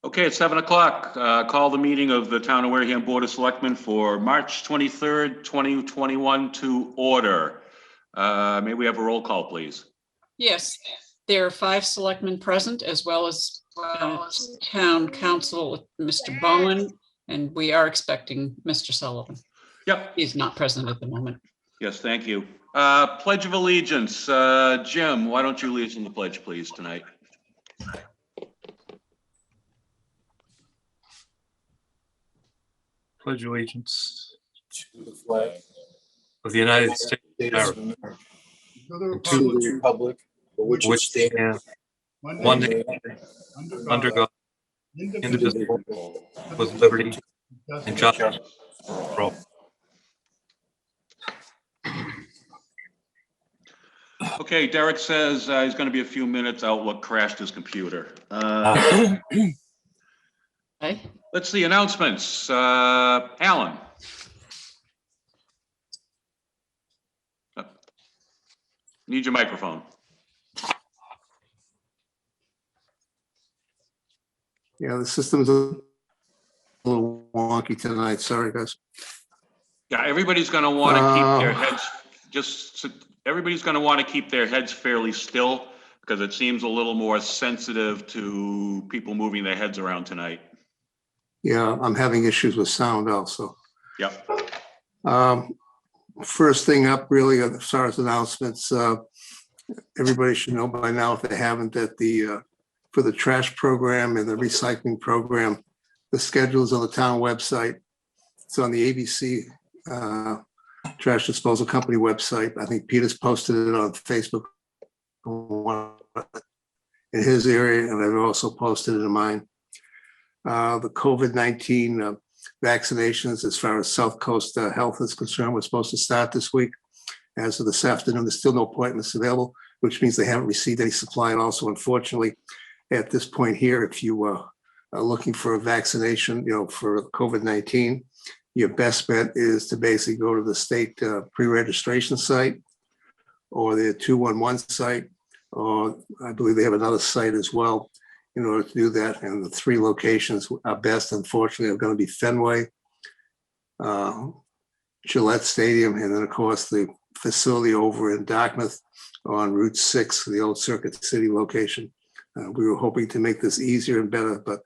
Okay, it's 7 o'clock. Call the meeting of the Town of Wareham Board of Selectmen for March 23rd, 2021 to order. May we have a roll call, please? Yes, there are 5 selectmen present, as well as town council, Mr. Bowen, and we are expecting Mr. Sullivan. Yep. He's not present at the moment. Yes, thank you. Pledge of Allegiance. Jim, why don't you lead us in the pledge, please, tonight? Pledge allegiance to the flag of the United States of of America, America, to the republic for which it which stands, stands one one nation, under God, indivisible, with liberty and justice for all. Okay, Derek says he's going to be a few minutes. Outlook crashed his computer. Okay. Let's see, announcements. Alan. Need your microphone. Yeah, the system's a little wonky tonight. Sorry, guys. Yeah, everybody's going to want to keep their heads, everybody's going to want to keep their heads fairly still because it seems a little more sensitive to people moving their heads around tonight. Yeah, I'm having issues with sound also. Yep. First thing up, really, as far as announcements, everybody should know by now, if they haven't, that for the trash program and the recycling program, the schedule is on the town website. It's on the ABC Trash Disposal Company website. I think Peter's posted it on Facebook in his area, and I've also posted it in mine. The COVID-19 vaccinations, as far as South Coast Health is concerned, were supposed to start this week. As of this afternoon, there's still no appointments available, which means they haven't received any supply. And also, unfortunately, at this point here, if you are looking for a vaccination, for COVID-19, your best bet is to basically go to the state pre-registration site or the 211 site, or I believe they have another site as well in order to do that. And the 3 locations are best, unfortunately, are going to be Fenway, Gillette Stadium, and then, of course, the facility over in Dartmouth on Route 6, the old Circuit City location. We were hoping to make this easier and better, but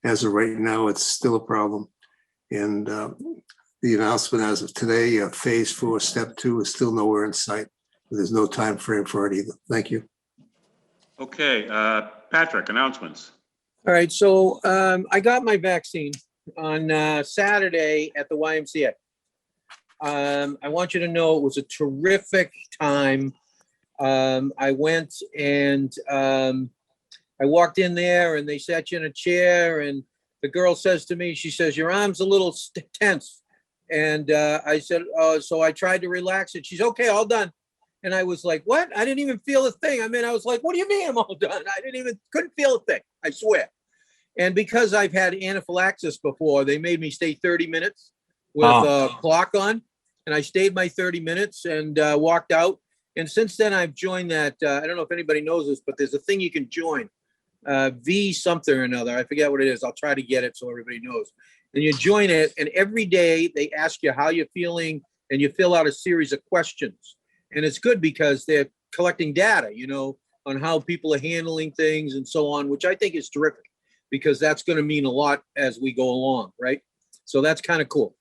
as of right now, it's still a problem. And the announcement as of today, phase 4, step 2 is still nowhere in sight. There's no time frame for it either. Thank you. Okay, Patrick, announcements. All right, so I got my vaccine on Saturday at the YMCA. I want you to know it was a terrific time. I went and I walked in there and they sat you in a chair and the girl says to me, she says, "Your arm's a little tense." And I said, so I tried to relax it. She's okay, all done. And I was like, what? I didn't even feel a thing. I mean, I was like, what do you mean I'm all done? I couldn't feel a thing, I swear. And because I've had anaphylaxis before, they made me stay 30 minutes with a clock on. And I stayed my 30 minutes and walked out. And since then, I've joined that. I don't know if anybody knows this, but there's a thing you can join. V something or another. I forget what it is. I'll try to get it so everybody knows. And you join it. And every day they ask you how you're feeling. And you fill out a series of questions. And it's good because they're collecting data, on how people are handling things and so on, which I think is terrific because that's going to mean a lot as we go along, right? So that's kind of cool.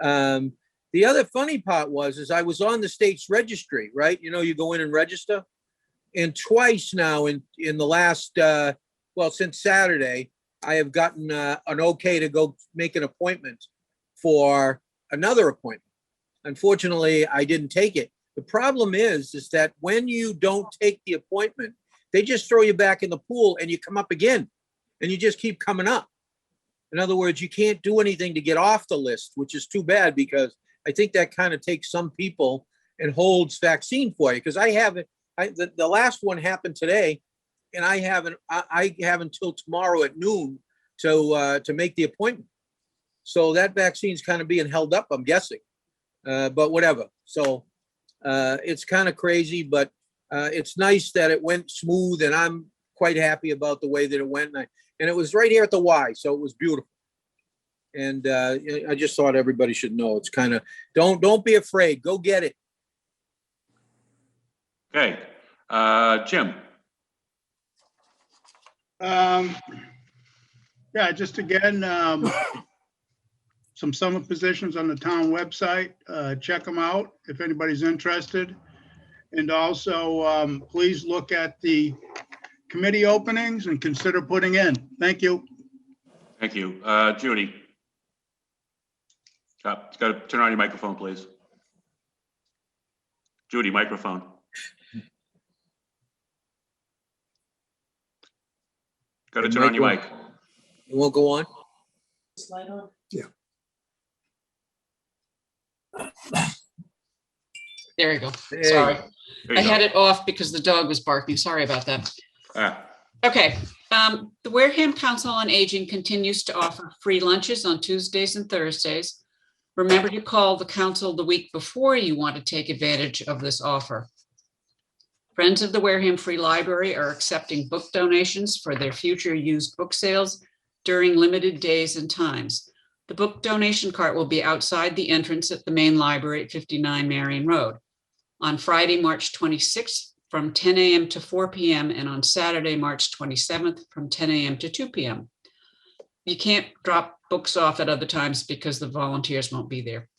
The other funny part is I was on the state's registry, right? You go in and register. And twice now in the last, since Saturday, I have gotten an okay to go make an appointment for another appointment. Unfortunately, I didn't take it. The problem is that when you don't take the appointment, they just throw you back in the pool and you come up again and you just keep coming up. In other words, you can't do anything to get off the list, which is too bad because I think that kind of takes some people and holds vaccine for you. Because I haven't, the last one happened today and I have until tomorrow at noon to make the appointment. So that vaccine's kind of being held up, I'm guessing, but whatever. So it's kind of crazy, but it's nice that it went smooth and I'm quite happy about the way that it went. And it was right here at the Y, so it was beautiful. And I just thought everybody should know. It's kind of, don't be afraid. Go get it. Okay, Jim, Yeah, just again, some summer positions on the town website. Check them out if anybody's interested. And also, please look at the committee openings and consider putting in. Thank you. thank you. Judy. You got to turn on your microphone, please. Judy, microphone. Got to turn on your mic. You won't go on? There you go. Hey. Sorry. There you I had go. it off because the dog was barking. Sorry about that. Ah, Okay, the Wareham Council on Aging continues to offer free lunches on Tuesdays and Thursdays. Remember to call the council the week before you want to take advantage of this offer. Friends of the Wareham Free Library are accepting book donations for their future used book sales during limited days and times. The book donation cart will be outside the entrance at the main library at 59 Marion Road on Friday, March 26th from 10 a.m. to 4 p.m. and on Saturday, March 27th from 10 a.m. to 2 p.m. You can't drop books off at other times because the volunteers won't be there.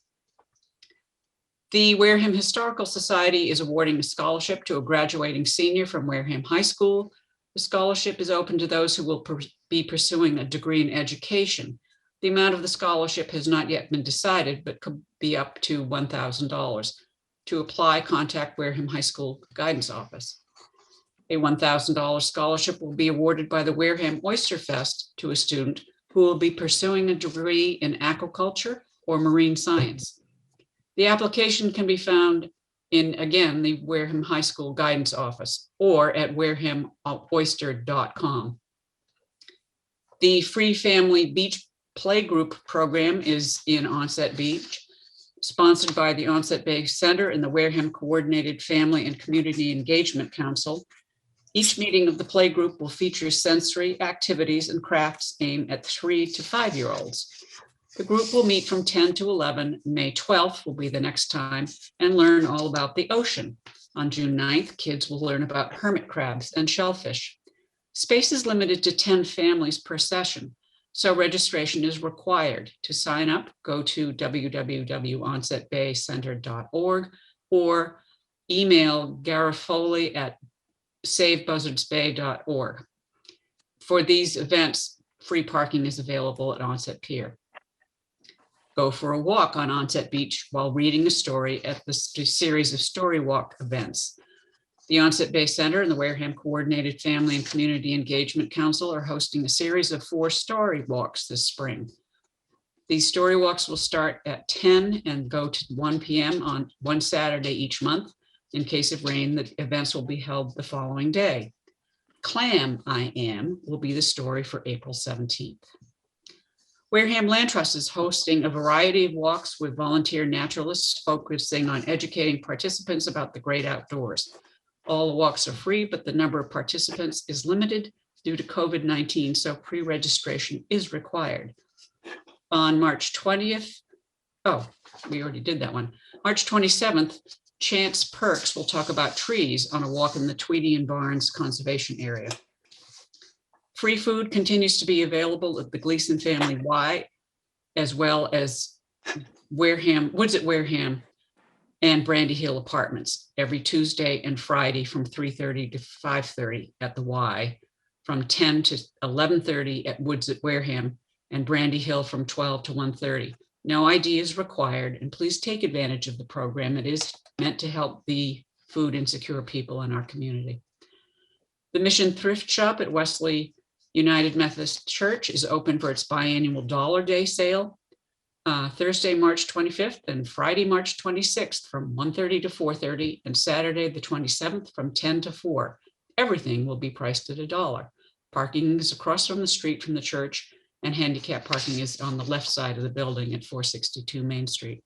The Wareham Historical Society is awarding a scholarship to a graduating senior from Wareham High School. The scholarship is open to those who will be pursuing a degree in education. The amount of the scholarship has not yet been decided, but could be up to $1,000. To apply, contact Wareham High School Guidance Office. A $1,000 scholarship will be awarded by the Wareham Oyster Fest to a student who will be pursuing a degree in aquaculture or marine science. The application can be found in, again, the Wareham High School Guidance Office or at warehamoyster.com. The Free Family Beach Playgroup program is in Onset Beach, sponsored by the Onset Bay Center and the Wareham Coordinated Family and Community Engagement Council. Each meeting of the playgroup will feature sensory activities and crafts aimed at 3 to 5-year-olds. The group will meet from 10 to 11. May 12th will be the next time and learn all about the ocean. On June 9th, kids will learn about hermit crabs and shellfish. Space is limited to 10 families per session, so registration is required. To sign up, go to www.onsetbaycenter.org or email Garofoli at savebuzzardsbay.org. For these events, free parking is available at Onset Pier. Go for a walk on Onset Beach while reading a story at the series of story walk events. The Onset Bay Center and the Wareham Coordinated Family and Community Engagement Council are hosting a series of 4 story walks this spring. These story walks will start at 10 and go to 1 p.m. on one Saturday each month. In case of rain, the events will be held the following day. Clam I Am will be the story for April 17th. Wareham Land Trust is hosting a variety of walks with volunteer naturalists focusing on educating participants about the great outdoors. All the walks are free, but the number of participants is limited due to COVID-19, so pre-registration is required. On March 20th, we already did that one. March 27th, Chance Perks will talk about trees on a walk in the Tweedy and Barnes Conservation Area. Free food continues to be available at the Gleason Family Y, as well as Woods at Wareham and Brandy Hill Apartments every Tuesday and Friday from 3:30 to 5:30 at the Y, from 10 to 11:30 at Woods at Wareham, and Brandy Hill from 12 to 1:30. No ID is required, and please take advantage of the program. It is meant to help the food insecure people in our community. The Mission Thrift Shop at Wesley United Methodist Church is open for its biannual Dollar Day sale, Thursday, March 25th and Friday, March 26th from 1:30 to 4:30 and Saturday, the 27th from 10 to 4. Everything will be priced at $1. Parking is across from the street from the church, and handicap parking is on the left side of the building at 462 Main Street.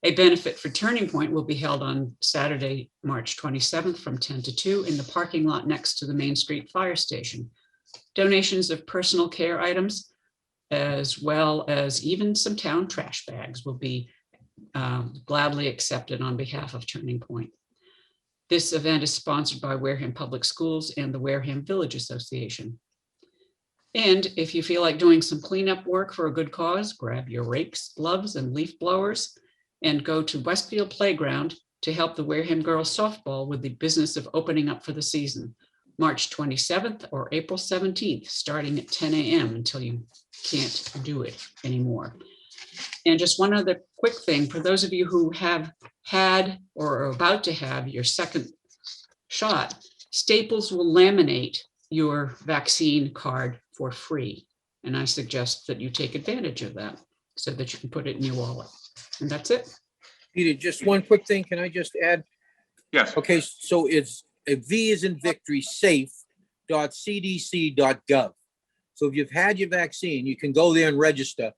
A benefit for Turning Point will be held on Saturday, March 27th from 10 to 2 in the parking lot next to the Main Street Fire Station. Donations of personal care items, as well as even some town trash bags, will be gladly accepted on behalf of Turning Point. This event is sponsored by Wareham Public Schools and the Wareham Village Association. And if you feel like doing some cleanup work for a good cause, grab your rakes, gloves, and leaf blowers and go to Westfield Playground to help the Wareham girls softball with the business of opening up for the season, March 27th or April 17th, starting at 10 a.m. until you can't do it anymore. And just one other quick thing, for those of you who have had or are about to have your second shot, Staples will laminate your vaccine card for free. And I suggest that you take advantage of that so that you can put it in your wallet. And that's it. Peter, just one quick thing. Can I just add? Yes. Okay, so it's a V is in victory, safe.cdc.gov. So if you've had your vaccine, you can go there and register,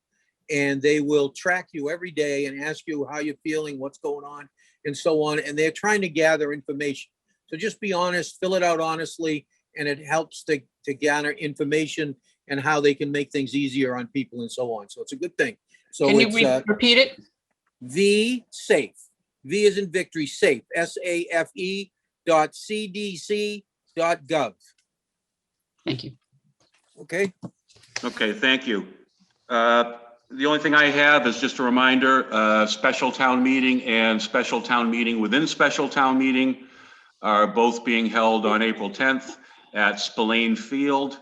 and they will track you every day and ask you how you're feeling, what's going on, and so on. And they're trying to gather information. So just be honest, fill it out honestly, and it helps to gather information and how they can make things easier on people and so on. So it's a good thing. So Can you it's repeat it? V safe. V is in victory, safe, SAFE.cdc.gov. Thank you. Okay. Okay, thank you. The only thing I have is just a reminder, special town meeting and special town meeting within special town meeting are both being held on April 10th at Spillane Field.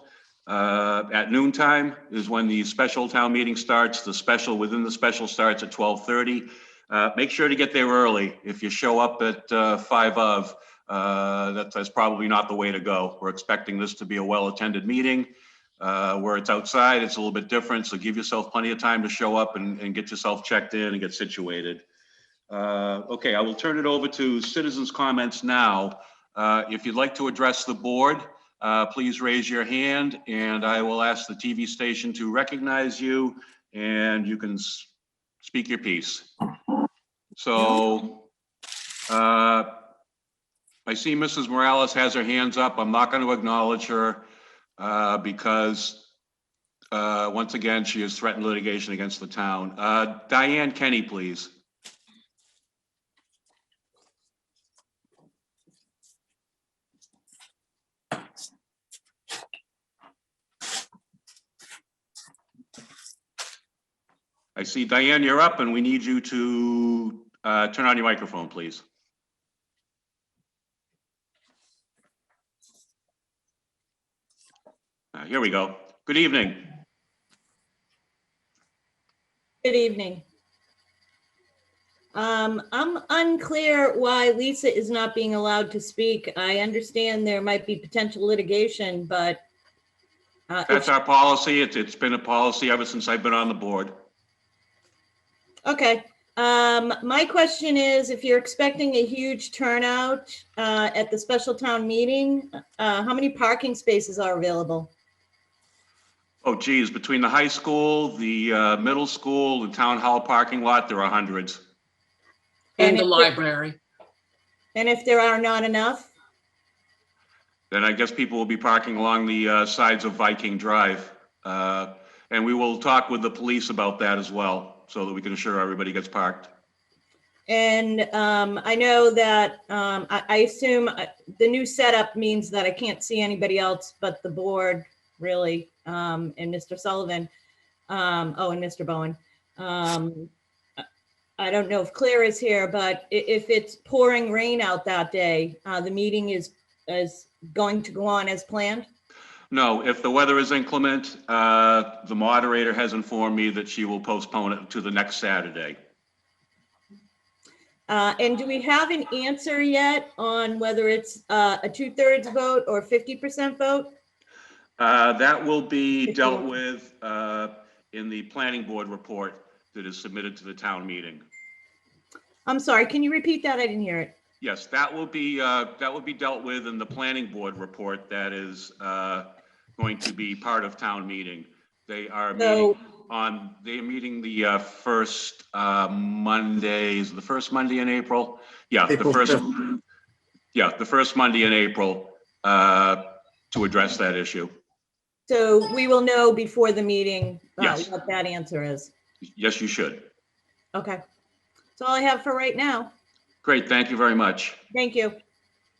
At noontime is when the special town meeting starts. The special within the special starts at 12:30. Make sure to get there early. If you show up at 5 of, that's probably not the way to go. We're expecting this to be a well-attended meeting. Where it's outside, it's a little bit different. So give yourself plenty of time to show up and get yourself checked in and get situated. Okay, I will turn it over to citizens' comments now. If you'd like to address the board, please raise your hand and I will ask the TV station to recognize you and you can speak your piece. So I see Mrs. Morales has her hands up. I'm not going to acknowledge her because once again, she has threatened litigation against the town. Diane Kenny, please. I see Diane, you're up and we need you to turn on your microphone, please. Here we go. Good evening. Good evening. I'm unclear why Lisa is not being allowed to speak. I understand there might be potential litigation, but That's our policy. It's been a policy ever since I've been on the board. okay. My question is, if you're expecting a huge turnout at the special town meeting, how many parking spaces are available? Oh, geez, between the high school, the middle school, the town hall parking lot, there are hundreds. And the if there- library. And if there are not enough? Then I guess people will be parking along the sides of Viking Drive. And we will talk with the police about that as well, so that we can assure everybody gets parked. And I know that I assume the new setup means that I can't see anybody else but the board, really, and Mr. Sullivan. And Mr. Bowen. I don't know if Claire is here, but if it's pouring rain out that day, the meeting is going to go on as planned? No, if the weather is inclement, the moderator has informed me that she will postpone it to the next Saturday. And do we have an answer yet on whether it's a 2/3 vote or 50% vote? That will be dealt with in the planning board report that is submitted to the town meeting. I'm sorry, can you repeat that? I didn't hear it. Yes, that will be dealt with in the planning board report that is going to be part of town meeting. They are meeting the first Monday, is the first Monday in April? Yeah, the first Monday in April to address that issue. So we will know before the meeting Yes. what that answer is. Yes, you should. Okay. That's all I have for right now. Great, thank you very much. Thank you.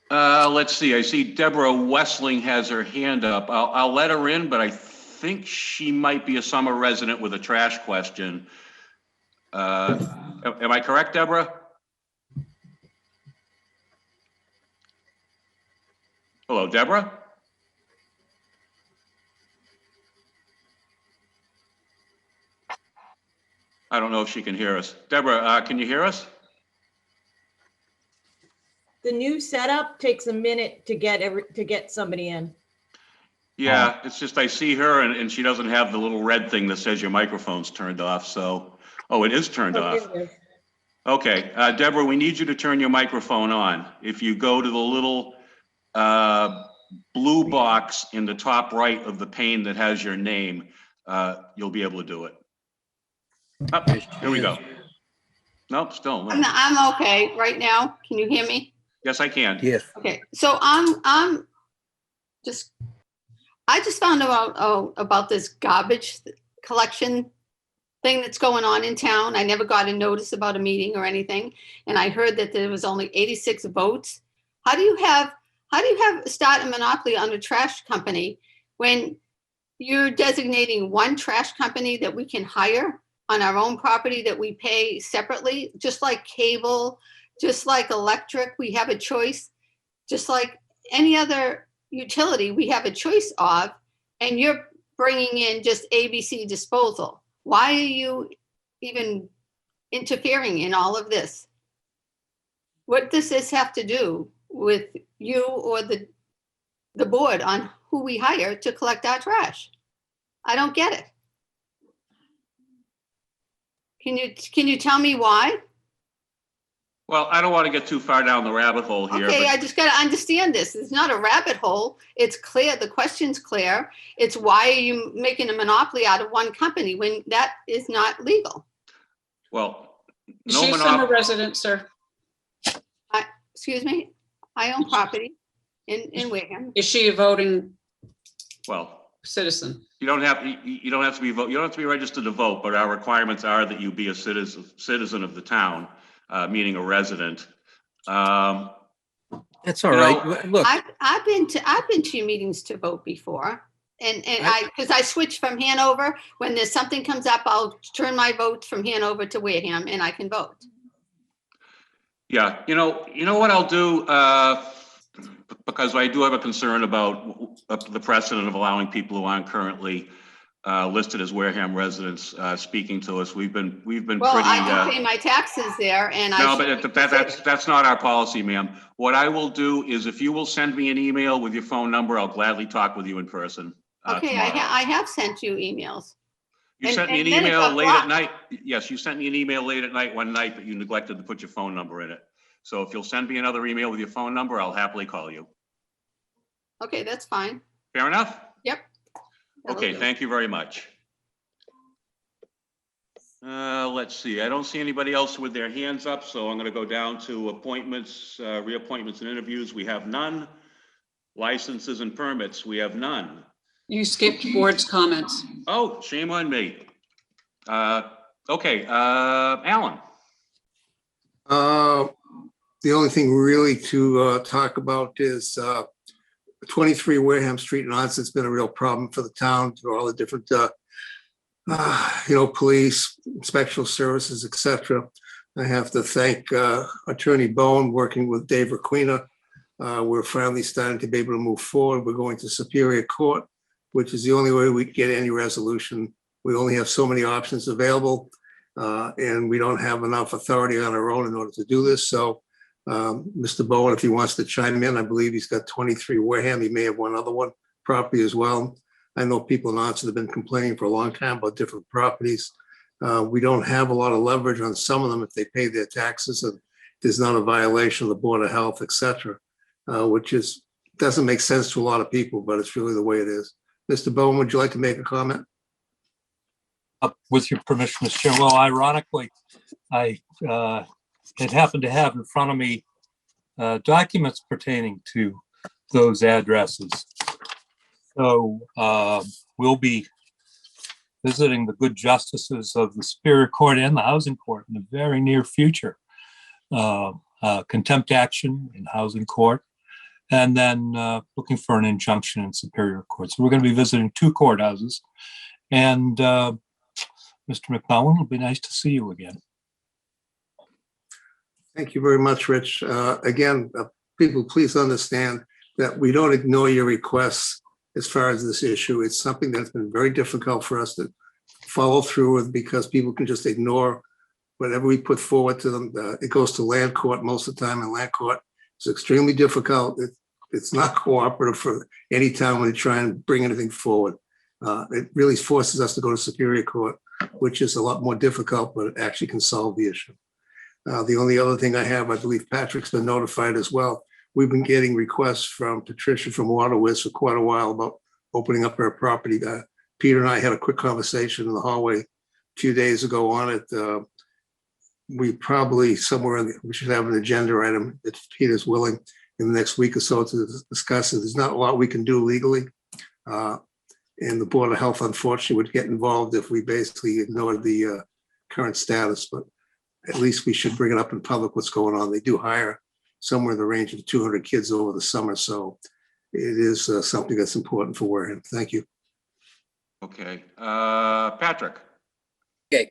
Let's see, I see Deborah Wessling has her hand up. I'll let her in, but I think she might be a summer resident with a trash question. Am I correct, Deborah? Hello, Deborah? I don't know if she can hear us. Deborah, can you hear us? The new setup takes a minute to get somebody in. Yeah, it's just I see her and she doesn't have the little red thing that says your microphone's turned off, so, oh, it is turned Oh, off. there it is. Okay, Deborah, we need you to turn your microphone on. If you go to the little blue box in the top right of the pane that has your name, you'll be able to do it. Oh, here we go. Nope, still. No. I'm okay right now. Can you hear me? Yes, I can. Yes. Okay, so I just found out about this garbage collection thing that's going on in town. I never got a notice about a meeting or anything, and I heard that there was only 86 votes. How do you start a monopoly on a trash company when you're designating one trash company that we can hire on our own property that we pay separately, just like cable, just like electric, we have a choice, just like any other utility we have a choice of, and you're bringing in just ABC disposal. Why are you even interfering in all of this? What does this have to do with you or the board on who we hire to collect our trash? I don't get it. Can you tell me why? Well, I don't want to get too far down the rabbit hole here. Okay, but I just got to understand this. It's not a rabbit hole. It's clear. The question's clear. It's why are you making a monopoly out of one company when that is not legal? Well, Is no she a summer monopoly. resident, sir? Excuse me? I own property in Wareham. Is she a voting Well, citizen? you don't have to be vote. You don't have to be registered to vote, but our requirements are that you be a citizen of the town, meaning a resident. That's all You right. know, Look, I've been to your meetings to vote before. And because I switched from Hanover, when there's something comes up, I'll turn my vote from Hanover to Wareham and I can vote. Yeah, you know what I'll do, because I do have a concern about the precedent of allowing people who aren't currently listed as Wareham residents speaking to us. We've been Well, pretty. I do pay my taxes there and No, but that's not our policy, ma'am. What I will do is if you will send me an email with your phone number, I'll gladly talk with you in person. Okay, Tomorrow. I have sent you emails. You and- sent me an and then it email got late at blocked. night. Yes, you sent me an email late at night one night, but you neglected to put your phone number in it. So if you'll send me another email with your phone number, I'll happily call you. Okay, that's fine. Fair enough? Yep. That'll Okay, do. thank you very much. Let's see, I don't see anybody else with their hands up, so I'm gonna go down to appointments, reappointments and interviews. We have none. Licenses and permits, we have none. You skipped board's comments. Oh, shame on me. Okay, Alan. The only thing really to talk about is 23 Wareham Street in Onset. It's been a real problem for the town through all the different, police, inspectional services, etc. I have to thank Attorney Bowen working with Dave Requena. We're finally starting to be able to move forward. We're going to Superior Court, which is the only way we can get any resolution. We only have so many options available, and we don't have enough authority on our own in order to do this. So Mr. Bowen, if he wants to chime in, I believe he's got 23 Wareham. He may have one other one property as well. I know people in Onset have been complaining for a long time about different properties. We don't have a lot of leverage on some of them if they pay their taxes and there's not a violation of the Board of Health, et cetera, which doesn't make sense to a lot of people, but it's really the way it is. Mr. Bowen, would you like to make a comment? With your permission, Mr. Chair. Well, ironically, I had happened to have in front of me documents pertaining to those addresses. So we'll be visiting the good justices of the Superior Court and the Housing Court in the very near future. Contempt action in Housing Court, and then looking for an injunction in Superior Court. So we're going to be visiting 2 courthouses. And Mr. McMullen, it'll be nice to see you again. Thank you very much, Rich. Again, people, please understand that we don't ignore your requests as far as this issue. It's something that's been very difficult for us to follow through with because people can just ignore whatever we put forward to them. It goes to land court most of the time, and land court is extremely difficult. It's not cooperative for any town when you try and bring anything forward. It really forces us to go to Superior Court, which is a lot more difficult, but it actually can solve the issue. The only other thing I have, I believe Patrick's been notified as well. We've been getting requests from Patricia from Waterways for quite a while about opening up her property. Peter and I had a quick conversation in the hallway a few days ago on it. We probably we should have an agenda item if Peter's willing in the next week or so to discuss it. There's not a lot we can do legally. And the Board of Health, unfortunately, would get involved if we basically ignored the current status, but at least we should bring it up in public what's going on. They do hire somewhere in the range of 200 kids over the summer. So it is something that's important for Wareham. Thank you. Okay, Patrick. Okay,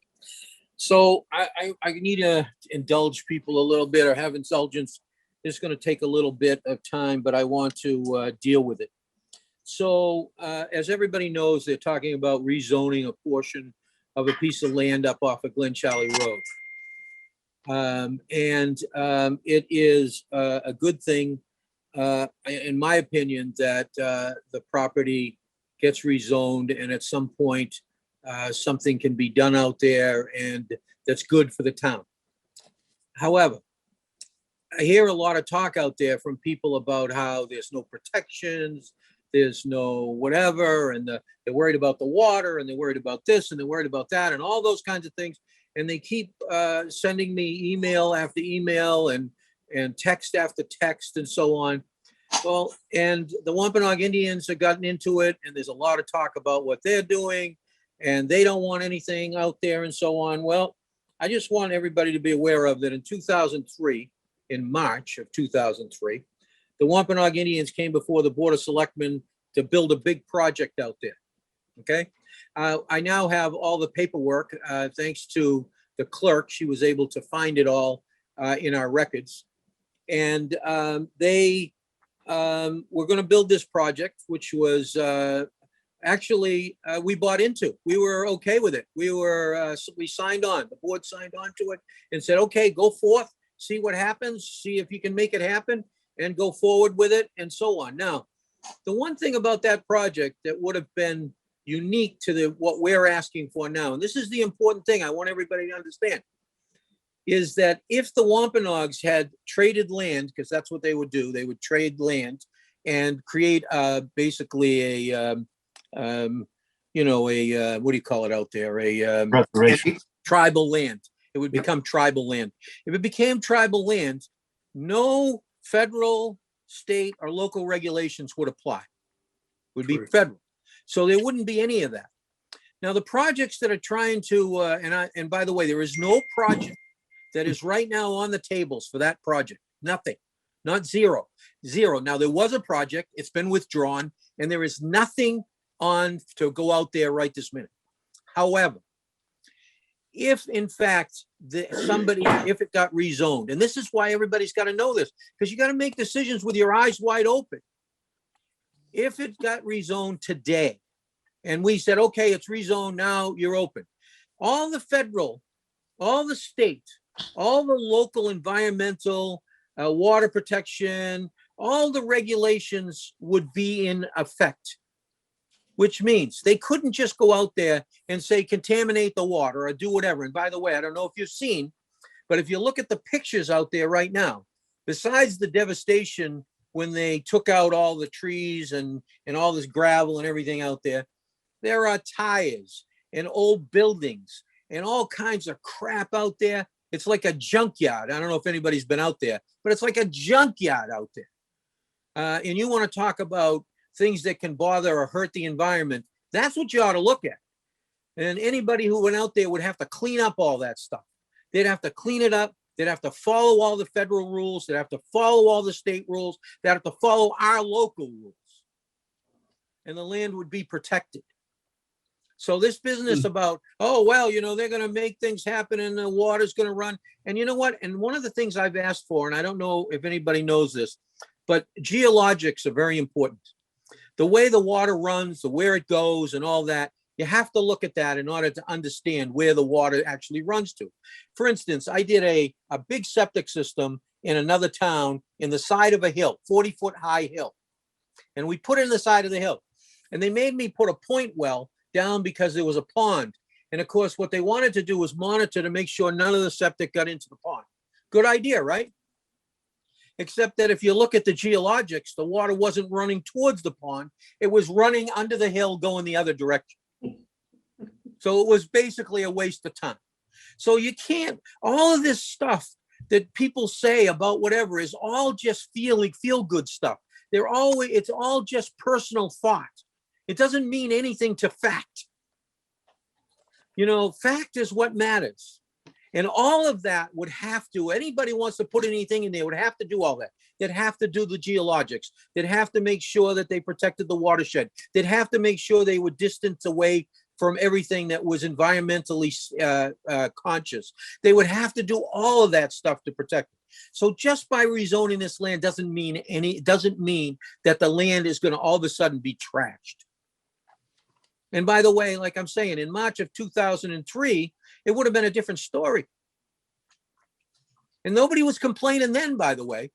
so I need to indulge people a little bit or have indulgence. It's going to take a little bit of time, but I want to deal with it. So as everybody knows, they're talking about rezoning a portion of a piece of land up off of Glen Charlie Road. It is a good thing, in my opinion, that the property gets rezoned and at some point something can be done out there and that's good for the town. However, I hear a lot of talk out there from people about how there's no protections, there's no whatever, and they're worried about the water, and they're worried about this, and they're worried about that, and all those kinds of things. And they keep sending me email after email and text after text and so on. Well, and the Wampanoag Indians have gotten into it, and there's a lot of talk about what they're doing, and they don't want anything out there and so on. Well, I just want everybody to be aware of that in 2003, in March of 2003, the Wampanoag Indians came before the Board of Selectmen to build a big project out there, okay? I now have all the paperwork, thanks to the clerk. She was able to find it all in our records. And they were going to build this project, which was actually we bought into. We were okay with it. We signed on. The board signed on to it and said, okay, go forth, see what happens, see if you can make it happen and go forward with it and so on. Now, the one thing about that project that would have been unique to what we're asking for now, and this is the important thing I want everybody to understand, is that if the Wampanoags had traded land, because that's what they would do, they would trade land and create basically a, what do you call it out there? Restoration. Tribal land. It would become tribal land. If it became tribal land, no federal, state, or local regulations would apply. It would be federal. So there wouldn't be any of that. Now, the projects that are trying to, and by the way, there is no project that is right now on the tables for that project. Nothing, not zero. Now, there was a project, it's been withdrawn, and there is nothing on to go out there right this minute. However, if in fact if it got rezoned, and this is why everybody's got to know this, because you got to make decisions with your eyes wide open. If it got rezoned today and we said, okay, it's rezoned now, you're open. All the federal, all the state, all the local environmental, water protection, all the regulations would be in effect, which means they couldn't just go out there and say, contaminate the water or do whatever. And by the way, I don't know if you've seen, but if you look at the pictures out there right now, besides the devastation when they took out all the trees and all this gravel and everything out there, there are tires and old buildings and all kinds of crap out there. It's like a junkyard. I don't know if anybody's been out there, but it's like a junkyard out there. And you want to talk about things that can bother or hurt the environment. That's what you ought to look at. And anybody who went out there would have to clean up all that stuff. They'd have to clean it up. They'd have to follow all the federal rules. They'd have to follow all the state rules. They'd have to follow our local rules. And the land would be protected. So this business about, oh, well, you know, they're going to make things happen and the water's going to run. And you know what? And one of the things I've asked for, and I don't know if anybody knows this, but geologics are very important. The way the water runs, the where it goes and all that, you have to look at that in order to understand where the water actually runs to. For instance, I did a big septic system in another town in the side of a hill, 40-foot high hill. And we put it in the side of the hill. And they made me put a point well down because there was a pond. And of course, what they wanted to do was monitor to make sure none of the septic got into the pond. Good idea, right? Except that if you look at the geologics, the water wasn't running towards the pond. It was running under the hill going the other direction. So it was basically a waste of time. So you can't, all of this stuff that people say about whatever is all just feel good stuff. It's all just personal thought. It doesn't mean anything to fact. You know, fact is what matters. And all of that would have to, anybody wants to put anything in there would have to do all that. They'd have to do the geologics. They'd have to make sure that they protected the watershed. They'd have to make sure they were distanced away from everything that was environmentally conscious. They would have to do all of that stuff to protect it. So just by rezoning this land doesn't mean that the land is going to all of a sudden be trashed. And by the way, like I'm saying, in March of 2003, it would have been a different story. And nobody was complaining then, by the way.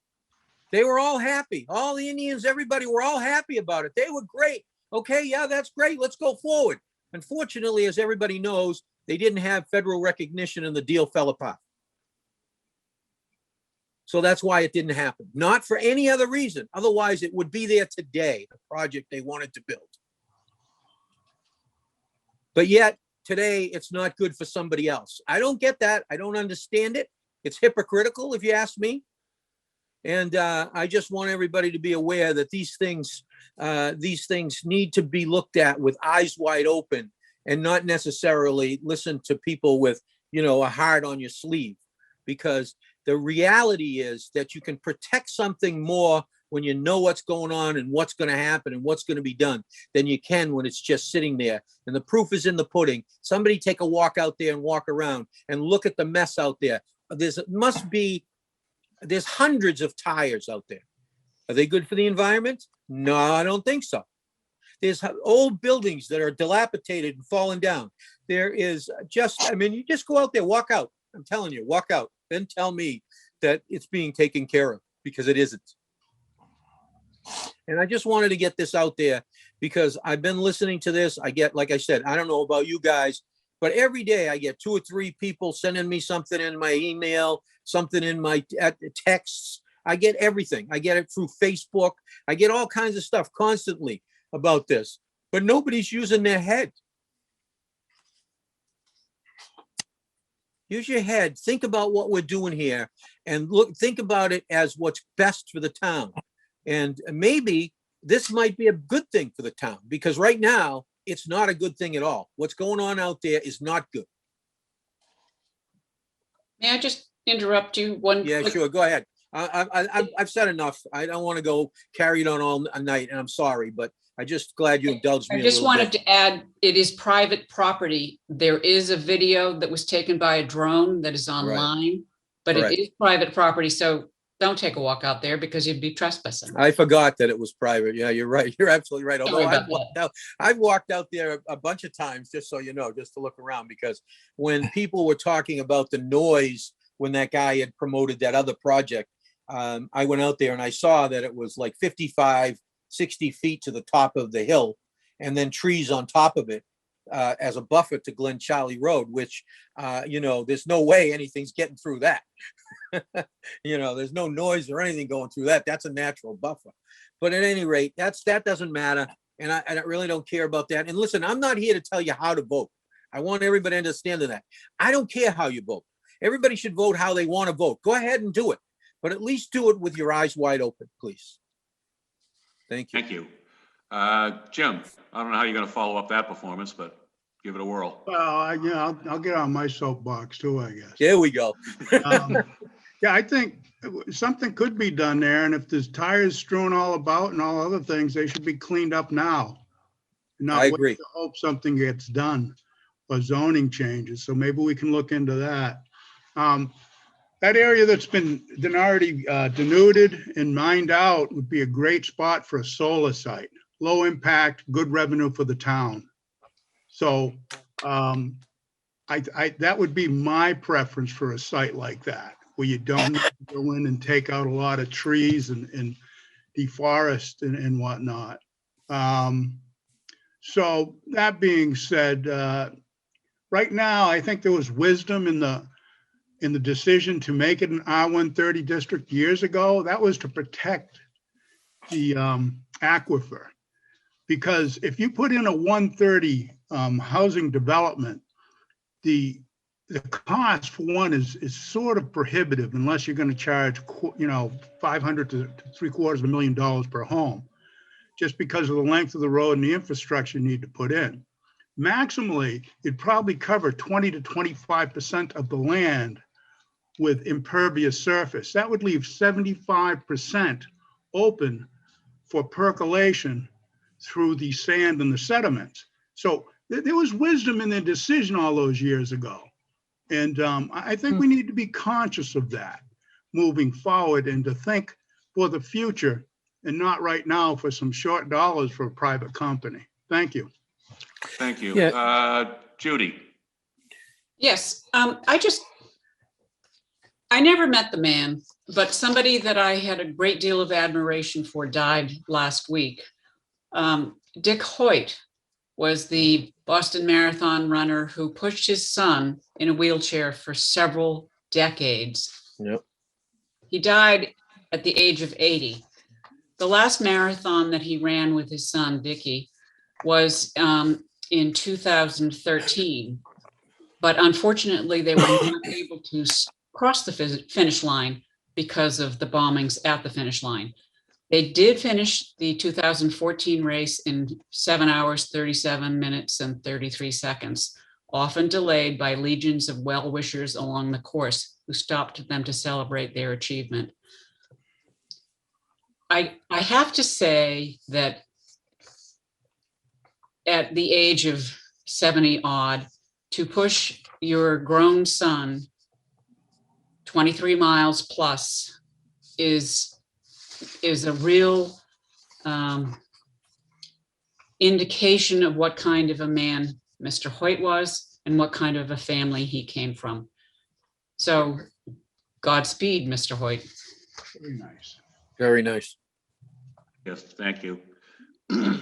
They were all happy. All the Indians, everybody were all happy about it. They were great. Okay, yeah, that's great. Let's go forward. Unfortunately, as everybody knows, they didn't have federal recognition and the deal fell apart. So that's why it didn't happen. Not for any other reason. Otherwise, it would be there today, the project they wanted to build. But yet, today, it's not good for somebody else. I don't get that. I don't understand it. It's hypocritical, if you ask me. And I just want everybody to be aware that these things need to be looked at with eyes wide open and not necessarily listen to people with, you know, a heart on your sleeve. Because the reality is that you can protect something more when you know what's going on and what's going to happen and what's going to be done than you can when it's just sitting there. And the proof is in the pudding. Somebody take a walk out there and walk around and look at the mess out there. There's hundreds of tires out there. Are they good for the environment? No, I don't think so. There's old buildings that are dilapidated and falling down. There is you just go out there, walk out. I'm telling you, walk out. Then tell me that it's being taken care of, because it isn't. And I just wanted to get this out there because I've been listening to this. I get, like I said, I don't know about you guys, but every day I get 2 or 3 people sending me something in my email, something in my texts. I get everything. I get it through Facebook. I get all kinds of stuff constantly about this, but nobody's using their head. Use your head. Think about what we're doing here and think about it as what's best for the town. And maybe this might be a good thing for the town, because right now it's not a good thing at all. What's going on out there is not good. May I just interrupt you? Yeah, sure. Go ahead. I've said enough. I don't want to go carry it on all night, and I'm sorry, but I'm just glad you indulged me. I just wanted to add, it is private property. There is a video that was taken by a drone that is online, but Correct. It is private property. So don't take a walk out there because you'd be trespassing. I forgot that it was private. Yeah, you're right. You're absolutely right. Although Sorry I've walked out there a bunch of times, just so you know, just to look around, because when people were talking about the noise, when that guy had promoted that other project, I went out there and I saw that it was like 55, 60 feet to the top of the hill, and then trees on top of it as a buffer to Glen Charlie Road, which, there's no way anything's getting through that. There's no noise or anything going through that. That's a natural buffer. But at any rate, that doesn't matter. And I really don't care about that. And listen, I'm not here to tell you how to vote. I want everybody to understand that. I don't care how you vote. Everybody should vote how they want to vote. Go ahead and do it. But at least do it with your eyes wide open, please. Thank you. Thank you. Jim, I don't know how you're gonna follow up that performance, but give it a whirl. Well, I'll get on my soapbox too, I guess. There we go. Um, Yeah, I think something could be done there, and if there's tires strewn all about and all other things, they should be cleaned up now. Not I wait agree. to hope something gets done or zoning changes, so maybe we can look into that. That area that's been already denuded and mined out would be a great spot for a solar site. Low impact, good revenue for the town. So that would be my preference for a site like that, where you don't need to go in and take out a lot of trees and deforest and whatnot. So that being said, right now, I think there was wisdom in the decision to make it an R130 district years ago. That was to protect the aquifer. Because if you put in a 130 housing development, the cost for one is sort of prohibitive unless you're going to charge, $500,000 to $750,000 per home, just because of the length of the road and the infrastructure you need to put in. Maximally, it'd probably cover 20 to 25% of the land with impervious surface. That would leave 75% open for percolation through the sand and the sediments. So there was wisdom in their decision all those years ago. And I think we need to be conscious of that moving forward and to think for the future and not right now for some short dollars for a private company. Thank you. Thank you. Yeah. Judy? Yes, I never met the man, but somebody that I had a great deal of admiration for died last week. Dick Hoyt was the Boston Marathon runner who pushed his son in a wheelchair for several decades. Yep. He died at the age of 80. The last marathon that he ran with his son, Vicky, was in 2013. But unfortunately, they were not able to cross the finish line because of the bombings at the finish line. They did finish the 2014 race in 7 hours, 37 minutes, and 33 seconds, often delayed by legions of well-wishers along the course who stopped them to celebrate their achievement. I have to say that at the age of 70 odd, to push your grown son 23 miles plus is a real indication of what kind of a man Mr. Hoyt was and what kind of a family he came from. So Godspeed, Mr. Hoyt. Very nice. Very nice. Yes, thank you. The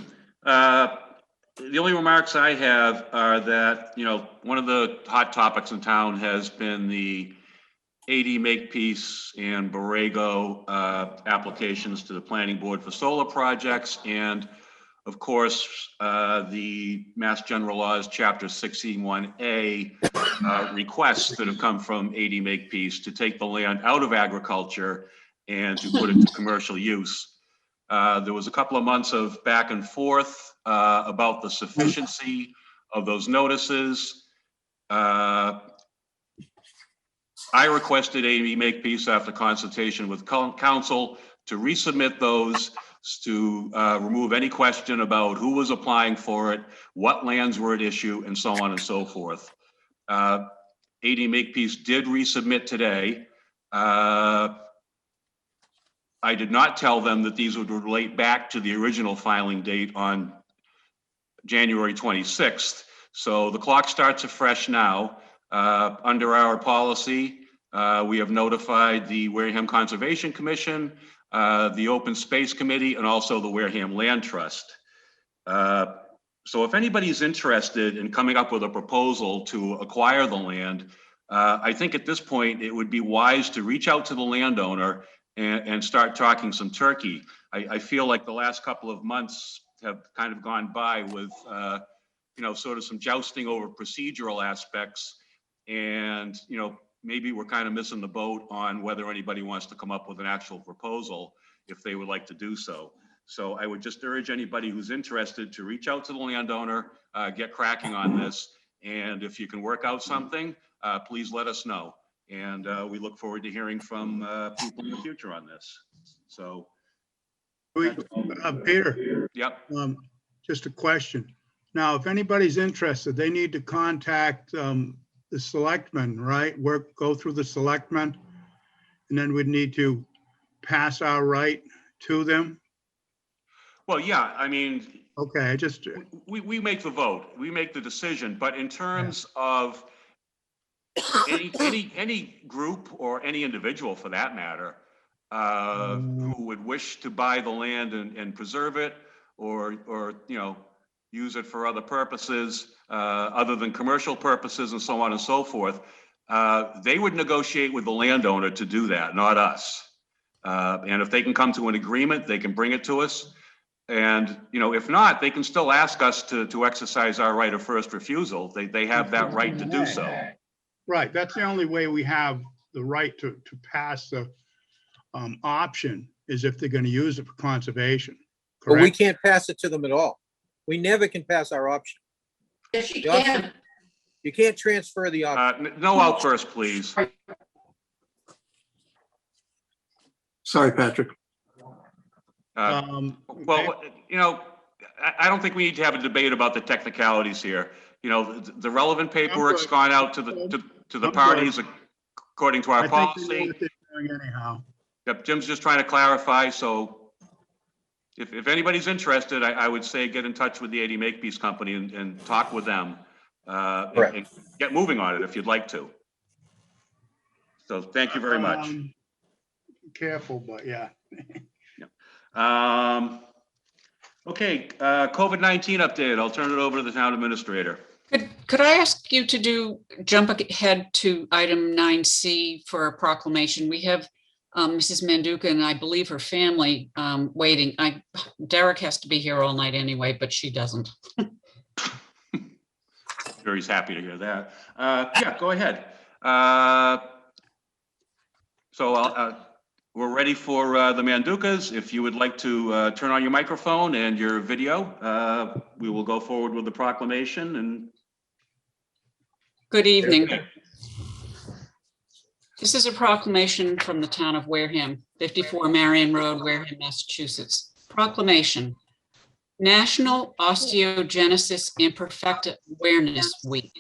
only remarks I have are that, one of the hot topics in town has been the 80 Makepeace and Borrego applications to the planning board for solar projects. And of course, the Mass General Laws, Chapter 61A requests that have come from 80 Makepeace to take the land out of agriculture and to put it to commercial use. There was a couple of months of back and forth about the sufficiency of those notices. I requested 80 Makepeace after consultation with council to resubmit those to remove any question about who was applying for it, what lands were at issue, and so on and so forth. 80 Makepeace did resubmit today. I did not tell them that these would relate back to the original filing date on January 26th. So the clock starts afresh now. Under our policy, we have notified the Wareham Conservation Commission, the Open Space Committee, and also the Wareham Land Trust. So if anybody's interested in coming up with a proposal to acquire the land, I think at this point, it would be wise to reach out to the landowner and start talking some turkey. I feel like the last couple of months have kind of gone by with, sort of some jousting over procedural aspects. And, maybe we're kind of missing the boat on whether anybody wants to come up with an actual proposal if they would like to do so. So I would just urge anybody who's interested to reach out to the landowner, get cracking on this. And if you can work out something, please let us know. And we look forward to hearing from people in the future on this. So. Peter, Yep. just a question. Now, if anybody's interested, they need to contact the selectmen, right? Go through the selectmen, and then we'd need to pass our right to them. Well, yeah, I mean, Okay, we make the vote, we make the decision, but in terms of any group or any individual for that matter, who would wish to buy the land and preserve it, or you know, use it for other purposes, other than commercial purposes and so on and so forth, they would negotiate with the landowner to do that, not us. And if they can come to an agreement, they can bring it to us. And, you know, if not, they can still ask us to exercise our right of first refusal. They have that right to do so. right, that's the only way we have the right to pass the option is if they're going to use it for conservation. But we Correct? can't pass it to them at all. We never can pass our option. Yes, you The option- can. You can't transfer the option. No outburst, please. Sorry, Patrick. Well, you know, I don't think we need to have a debate about the technicalities here. You know, the relevant paperwork's gone out to the parties according to I our think they know policy. what they're doing anyhow. Yep, Jim's just trying to clarify, so if anybody's interested, I would say get in touch with the 80 Makepeace Company and talk with them. And get moving on it if you'd like to. So thank you very much. Careful, but yeah. Okay, COVID-19 update. I'll turn it over to the town administrator. Could I ask you to jump ahead to item 9C for a proclamation? We have Mrs. Manduka and I believe her family waiting. Derek has to be here all night anyway, but she doesn't. Sure, he's happy to hear that. Yeah, go ahead. So we're ready for the Mandukas. If you would like to turn on your microphone and your video, we will go forward with the proclamation. And Good evening. This is a proclamation from the town of Wareham, 54 Marion Road, Wareham, Massachusetts. Proclamation. National Osteogenesis Imperfecta Awareness Week.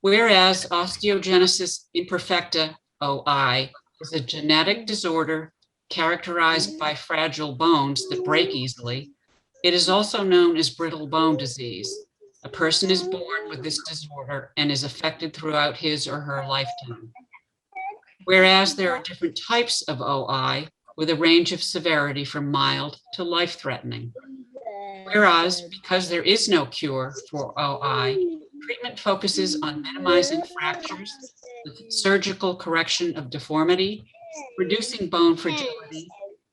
Whereas osteogenesis imperfecta, OI, is a genetic disorder characterized by fragile bones that break easily, it is also known as brittle bone disease. A person is born with this disorder and is affected throughout his or her lifetime. Whereas there are different types of OI with a range of severity from mild to life-threatening. Whereas, because there is no cure for OI, treatment focuses on minimizing fractures, with surgical correction of deformity, reducing bone fragility,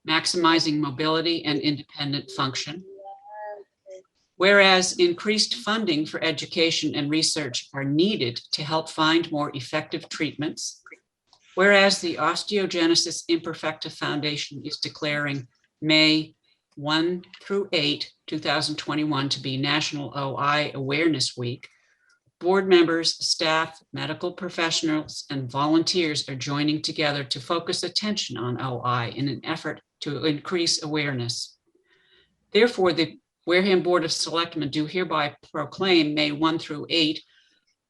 maximizing mobility and independent function. Whereas increased funding for education and research are needed to help find more effective treatments. Whereas the Osteogenesis Imperfecta Foundation is declaring May 1 through 8, 2021 to be National OI Awareness Week, board members, staff, medical professionals, and volunteers are joining together to focus attention on OI in an effort to increase awareness. Therefore, the Wareham Board of Selectmen do hereby proclaim May 1 through 8,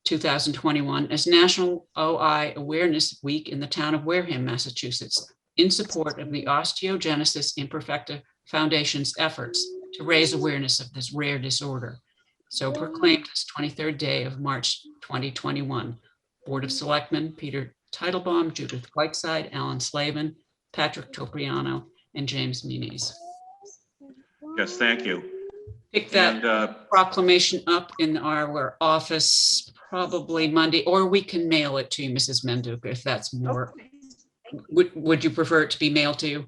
2021 as National OI Awareness Week in the town of Wareham, Massachusetts, in support of the Osteogenesis Imperfecta Foundation's efforts to raise awareness of this rare disorder. So proclaimed this 23rd day of March 2021. Board of Selectmen, Peter Teitelbaum, Judith Whiteside, Alan Slavin, Patrick Topriano, and James Muniz. yes, thank you. Pick that proclamation up in our office probably Monday, or we can mail it to you, Mrs. Manduka, if that's more. Would you prefer it to be mailed to you?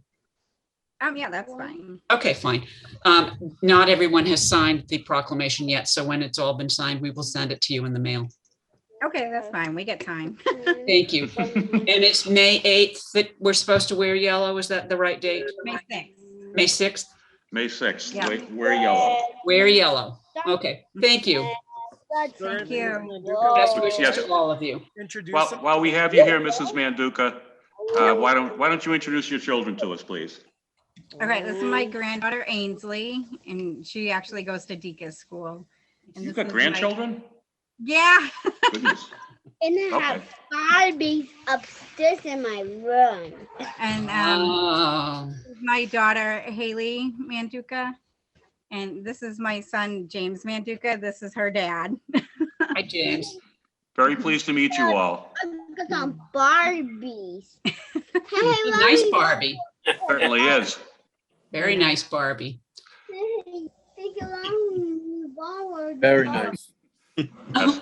Yeah, that's fine. Okay, fine. Not everyone has signed the proclamation yet, so when it's all been signed, we will send it to you in the mail. Okay, that's fine. We get time. Thank you. And it's May 8th that we're supposed to wear yellow. Is that the right date? May 6th. May 6th? May 6th. Yeah. Wear yellow. Wear yellow. Okay, thank you. Thank you. Best wishes Yes. to all of you. Introduce them. While we have you here, Mrs. Manduca, why don't you introduce your children to us, please? All right, this is my granddaughter Ainsley, and she actually goes to Deacon's school. And You've this got is grandchildren? Yeah. Goodness. And I have Okay. Barbies upstairs in my room. And Oh, my daughter Haley Manduca. And this is my son James Manduca. This is her dad. hi, James. Very pleased to meet you all. I've got some Barbies. A nice Barbie. Certainly is. Very nice Barbie. Very nice. Yes.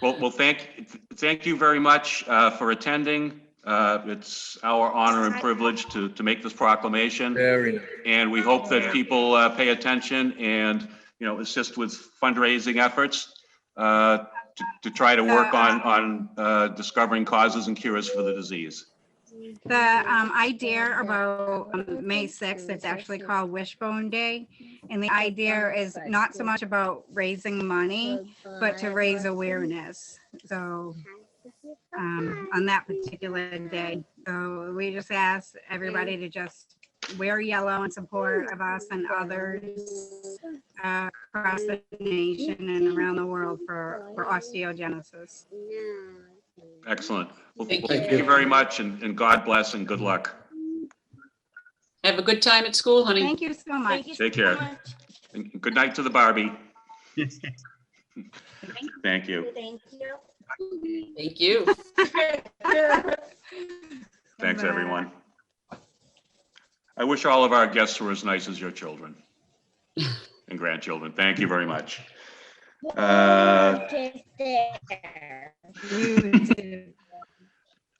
Well, thank you very much for attending. It's our honor and privilege to make this proclamation. Very nice. And we hope that people pay attention and, assist with fundraising efforts to try to work on discovering causes and cures for the disease. The idea about May 6th, it's actually called Wishbone Day. And the idea is not so much about raising money, but to raise awareness. So on that particular day. So we just ask everybody to just wear yellow in support of us and others across the nation and around the world for osteogenesis. Excellent. Well, Thank thank you. you very much, and God bless and good luck. Have a good time at school, honey. Thank you so much. Take care. And good night to the Barbie. Thank you. Thank you. Thank you. Thanks, everyone. I wish all of our guests were as nice as your children and grandchildren. Thank you very much.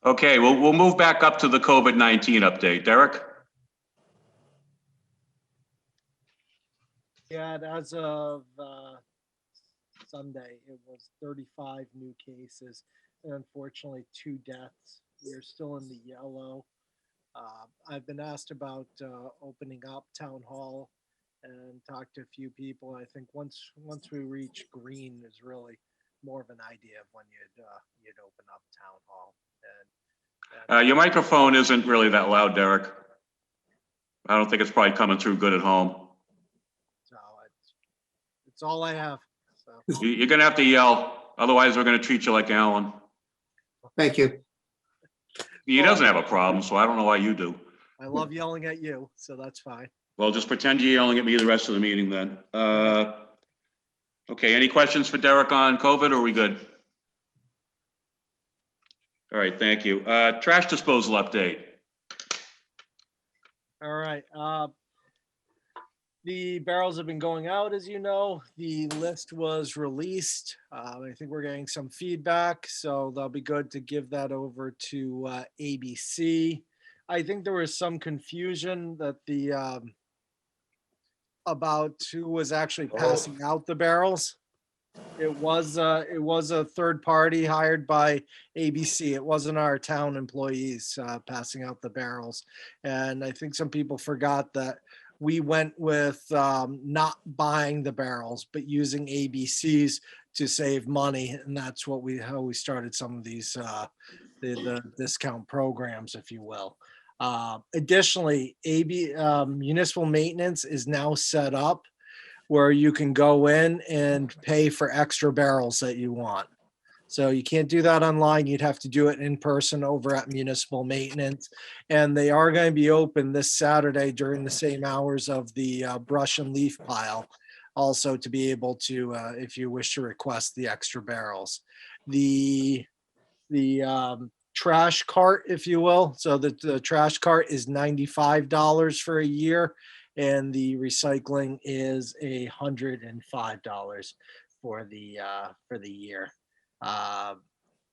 Okay, we'll move back up to the COVID-19 update. Derek? Yeah, as of Sunday, it was 35 new cases and unfortunately 2 deaths. We're still in the yellow. I've been asked about opening up town hall and talked to a few people. I think once we reach green is really more of an idea of when you'd open up town hall. And Your microphone isn't really that loud, Derek. I don't think it's probably coming through good at home. so it's all I have. So You're gonna have to yell, otherwise we're gonna treat you like Alan. Thank you. He doesn't have a problem, so I don't know why you do. I love yelling at you, so that's fine. Well, just pretend you're yelling at me the rest of the meeting then. Okay, any questions for Derek on COVID, or are we good? All right, thank you. Trash disposal update. All right. The barrels have been going out, as you know. The list was released. I think we're getting some feedback, so that'll be good to give that over to ABC. I think there was some confusion that about who was actually passing out the barrels. It was a third party hired by ABC. It wasn't our town employees passing out the barrels. And I think some people forgot that we went with not buying the barrels, but using ABCs to save money. And that's how we started some of these the discount programs, if you will. Additionally, municipal maintenance is now set up where you can go in and pay for extra barrels that you want. So you can't do that online. You'd have to do it in person over at municipal maintenance. And they are going to be open this Saturday during the same hours of the brush and leaf pile, also to be able to, if you wish to request the extra barrels. The trash cart, if you will. So the trash cart is $95 for a year, and the recycling is $105 for the year.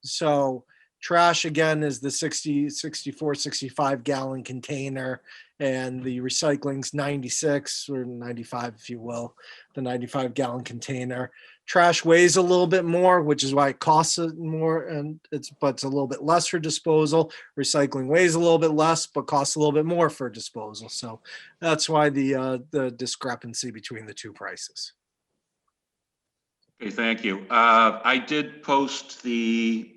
So trash again is the 64, 65 gallon container, and the recycling's 96 or 95, if you will, the 95 gallon container. Trash weighs a little bit more, which is why it costs more, and it's a little bit less for disposal. Recycling weighs a little bit less, but costs a little bit more for disposal. So that's why the discrepancy between the two prices. Okay, thank you. I did post the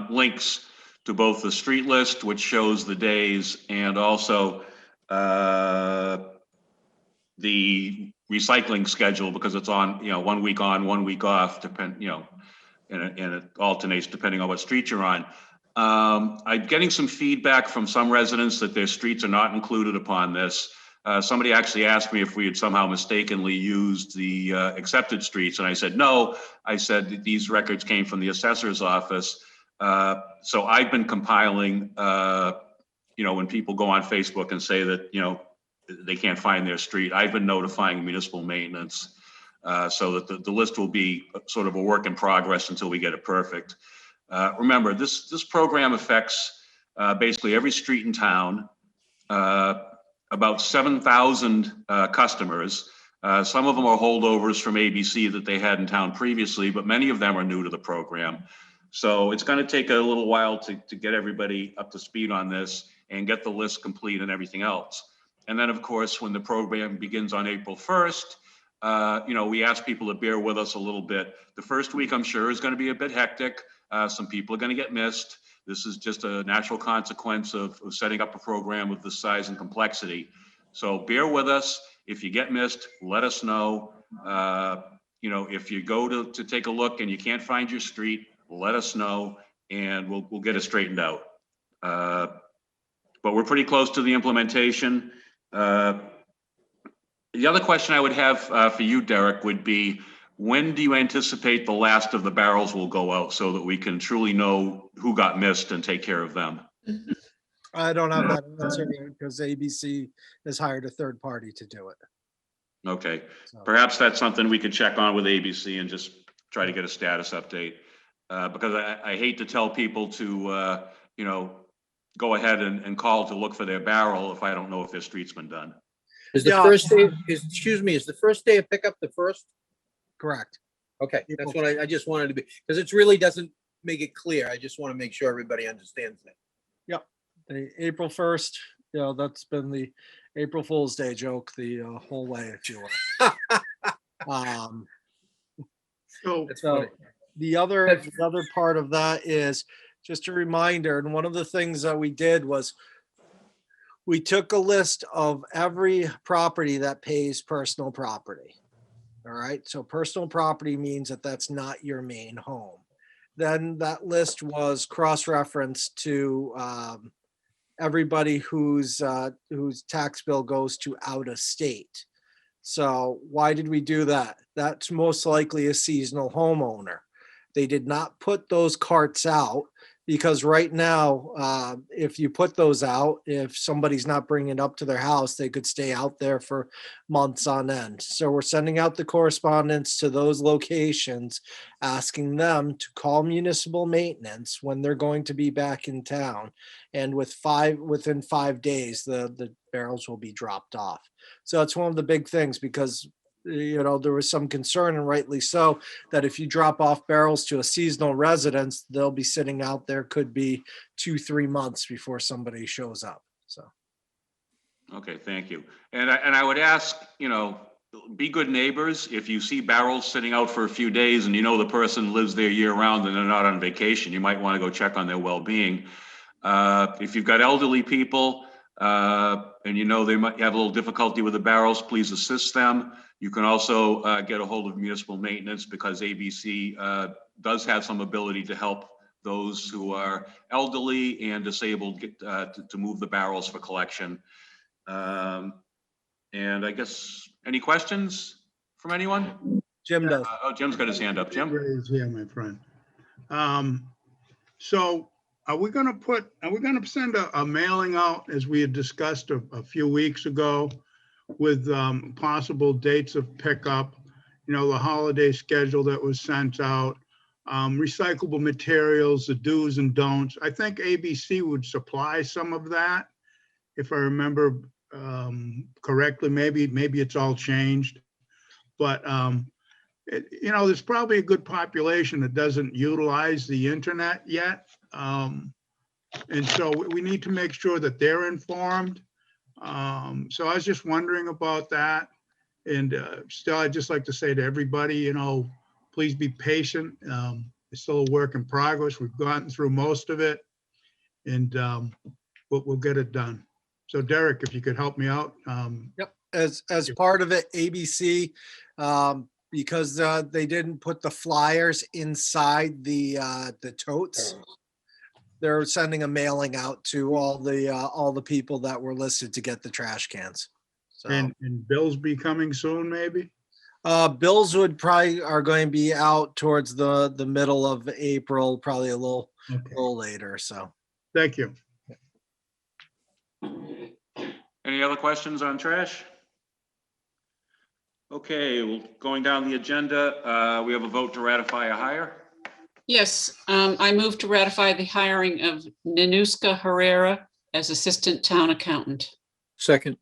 links to both the street list, which shows the days, and also the recycling schedule, because it's on, 1 week on, 1 week off, and it alternates depending on what street you're on. I'm getting some feedback from some residents that their streets are not included upon this. Somebody actually asked me if we had somehow mistakenly used the accepted streets, and I said no. I said that these records came from the assessor's office. So I've been compiling, when people go on Facebook and say that, they can't find their street, I've been notifying municipal maintenance, so that the list will be sort of a work in progress until we get it perfect. Remember, this program affects basically every street in town, about 7,000 customers. Some of them are holdovers from ABC that they had in town previously, but many of them are new to the program. So it's going to take a little while to get everybody up to speed on this and get the list complete and everything else. And then, of course, when the program begins on April 1st, we ask people to bear with us a little bit. The first week, I'm sure, is going to be a bit hectic. Some people are going to get missed. This is just a natural consequence of setting up a program of this size and complexity. So bear with us. If you get missed, let us know. If you go to take a look and you can't find your street, let us know, and we'll get it straightened out. But we're pretty close to the implementation. The other question I would have for you, Derek, would be, when do you anticipate the last of the barrels will go out so that we can truly know who got missed and take care of them? I don't have that answer because ABC has hired a third party to do it. Okay, So, perhaps that's something we could check on with ABC and just try to get a status update. Because I hate to tell people to, go ahead and call to look for their barrel if I don't know if their street's been done. Is the first day, is the first day of pickup the first? correct. Okay, that's what I just wanted to be, because it really doesn't make it clear. I just want to make sure everybody understands that. Yep. The April 1st, that's been the April Fool's Day joke the whole way, if you will. So That's So funny. the other part of that is just a reminder, and one of the things that we did was we took a list of every property that pays personal property. All right, so personal property means that that's not your main home. Then that list was cross-referenced to everybody whose tax bill goes to out of state. So why did we do that? That's most likely a seasonal homeowner. They did not put those carts out because right now, if you put those out, if somebody's not bringing it up to their house, they could stay out there for months on end. So we're sending out the correspondence to those locations, asking them to call municipal maintenance when they're going to be back in town. And within 5 days, the barrels will be dropped off. So that's one of the big things, because there was some concern, and rightly so, that if you drop off barrels to a seasonal residence, they'll be sitting out there, could be 2-3 months before somebody shows up. So. Okay, thank you. And I would ask, be good neighbors. If you see barrels sitting out for a few days and the person lives there year round and they're not on vacation, you might want to go check on their well-being. If you've got elderly people and they might have a little difficulty with the barrels, please assist them. You can also get a hold of municipal maintenance, because ABC does have some ability to help those who are elderly and disabled to move the barrels for collection. And I guess, any questions from anyone? Jim does. Jim's got his hand up. Jim? Yeah, my friend. So are we going to send a mailing out, as we had discussed a few weeks ago, with possible dates of pickup, the holiday schedule that was sent out, recyclable materials, the do's and don'ts? I think ABC would supply some of that, if I remember correctly. Maybe it's all changed, but there's probably a good population that doesn't utilize the internet yet. And so we need to make sure that they're informed. So I was just wondering about that. And still, I'd just like to say to everybody, please be patient. It's still a work in progress. We've gotten through most of it, and we'll get it done. So Derek, if you could help me out. Yep. As part of it, ABC, because they didn't put the flyers inside the totes, they're sending a mailing out to all the people that were listed to get the trash cans. So, And bills be coming soon, maybe? bills are going to be out towards the middle of April, probably a little later. So, Thank you. Any other questions on trash? Okay, well, going down the agenda, we have a vote to ratify a hire. Yes, I move to ratify the hiring of Ninuska Herrera as Assistant Town Accountant. Second.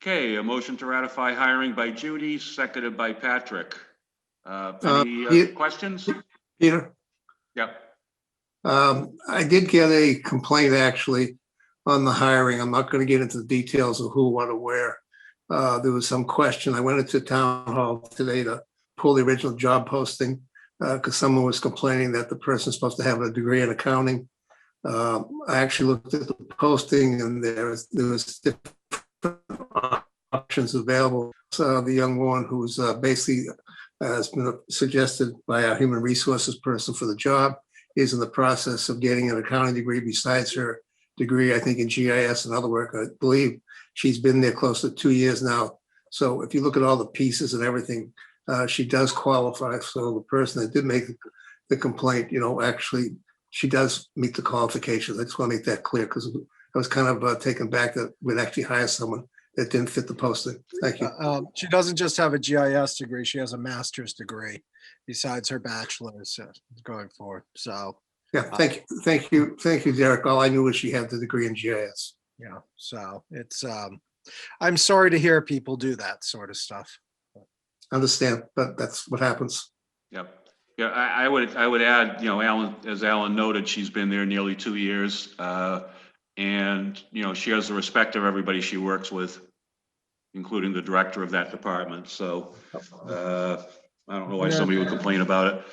Okay, a motion to ratify hiring by Judy, seconded by Patrick. Any questions? Peter, Yep. I did get a complaint actually on the hiring. I'm not going to get into the details of who, what, or where. There was some question. I went into town hall today to pull the original job posting because someone was complaining that the person's supposed to have a degree in accounting. I actually looked at the posting and there was different options available. So the young woman who's basically has been suggested by our human resources person for the job is in the process of getting an accounting degree besides her degree, I think, in GIS and other work. I believe she's been there close to 2 years now. So if you look at all the pieces and everything, she does qualify. So the person that did make the complaint, actually, she does meet the qualifications. I just want to make that clear because I was kind of taken back that we'd actually hire someone that didn't fit the posting. Thank you. she doesn't just have a GIS degree; she has a master's degree besides her bachelor's going forward. So, Yeah, thank you, Derek. All I knew was she had the degree in GIS. yeah. So it's. I'm sorry to hear people do that sort of stuff. Understand, but that's what happens. Yep. Yeah, I would add, Alan, as Alan noted, she's been there nearly 2 years. And, she has the respect of everybody she works with, including the director of that department. So I don't know why somebody would complain about it.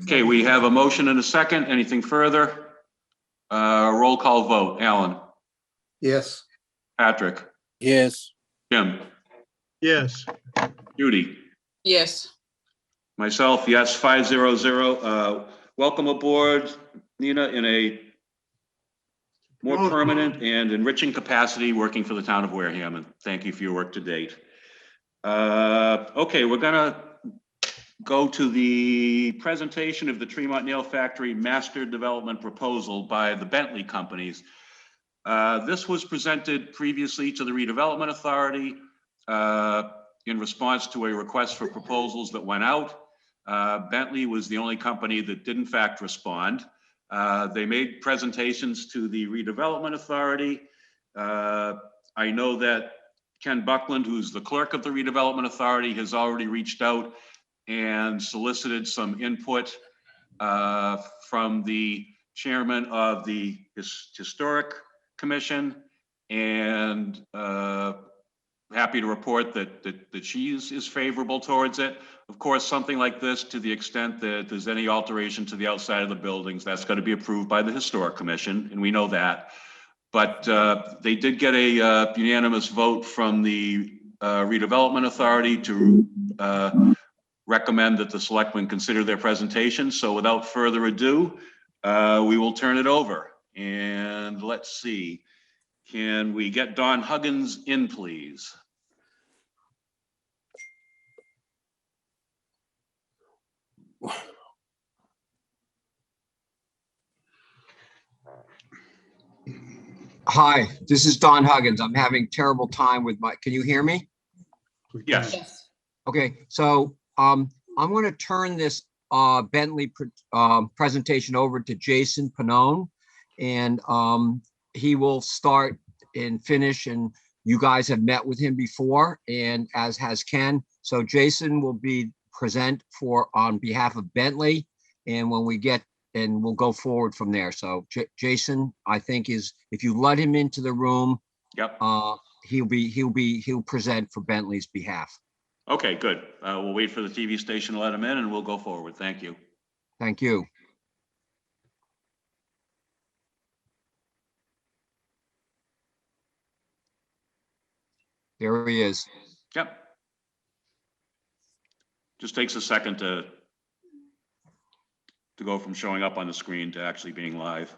Okay, we have a motion and a second. Anything further? Roll call vote. Alan? Yes. Patrick? Yes. Jim? Yes. Judy? Yes. Myself, yes, 500. Welcome aboard, Nina, in a more permanent and enriching capacity working for the town of Wareham, and thank you for your work to date. Okay, we're gonna go to the presentation of the Tremont Nail Factory Master Development Proposal by the Bentley Companies. This was presented previously to the Redevelopment Authority in response to a request for proposals that went out. Bentley was the only company that did in fact respond. They made presentations to the Redevelopment Authority. I know that Ken Buckland, who's the clerk of the Redevelopment Authority, has already reached out and solicited some input from the chairman of the Historic Commission, and happy to report that she is favorable towards it. Of course, something like this, to the extent that there's any alteration to the outside of the buildings, that's going to be approved by the Historic Commission, and we know that. But they did get a unanimous vote from the Redevelopment Authority to recommend that the Selectmen consider their presentation. So without further ado, we will turn it over. And let's see, can we get Don Huggins in, please? Hi, this is Don Huggins. I'm having terrible time with can you hear me? Yes. Okay, so I'm going to turn this Bentley presentation over to Jason Pannone, and he will start and finish, and you guys have met with him before, and as has Ken. So Jason will be present on behalf of Bentley. And when we get, and we'll go forward from there. So Jason, I think if you let him into the room, Yep. he'll present for Bentley's behalf. Okay, good. We'll wait for the TV station to let him in and we'll go forward. Thank you. Thank you. There he is. Yep. Just takes a second to go from showing up on the screen to actually being live.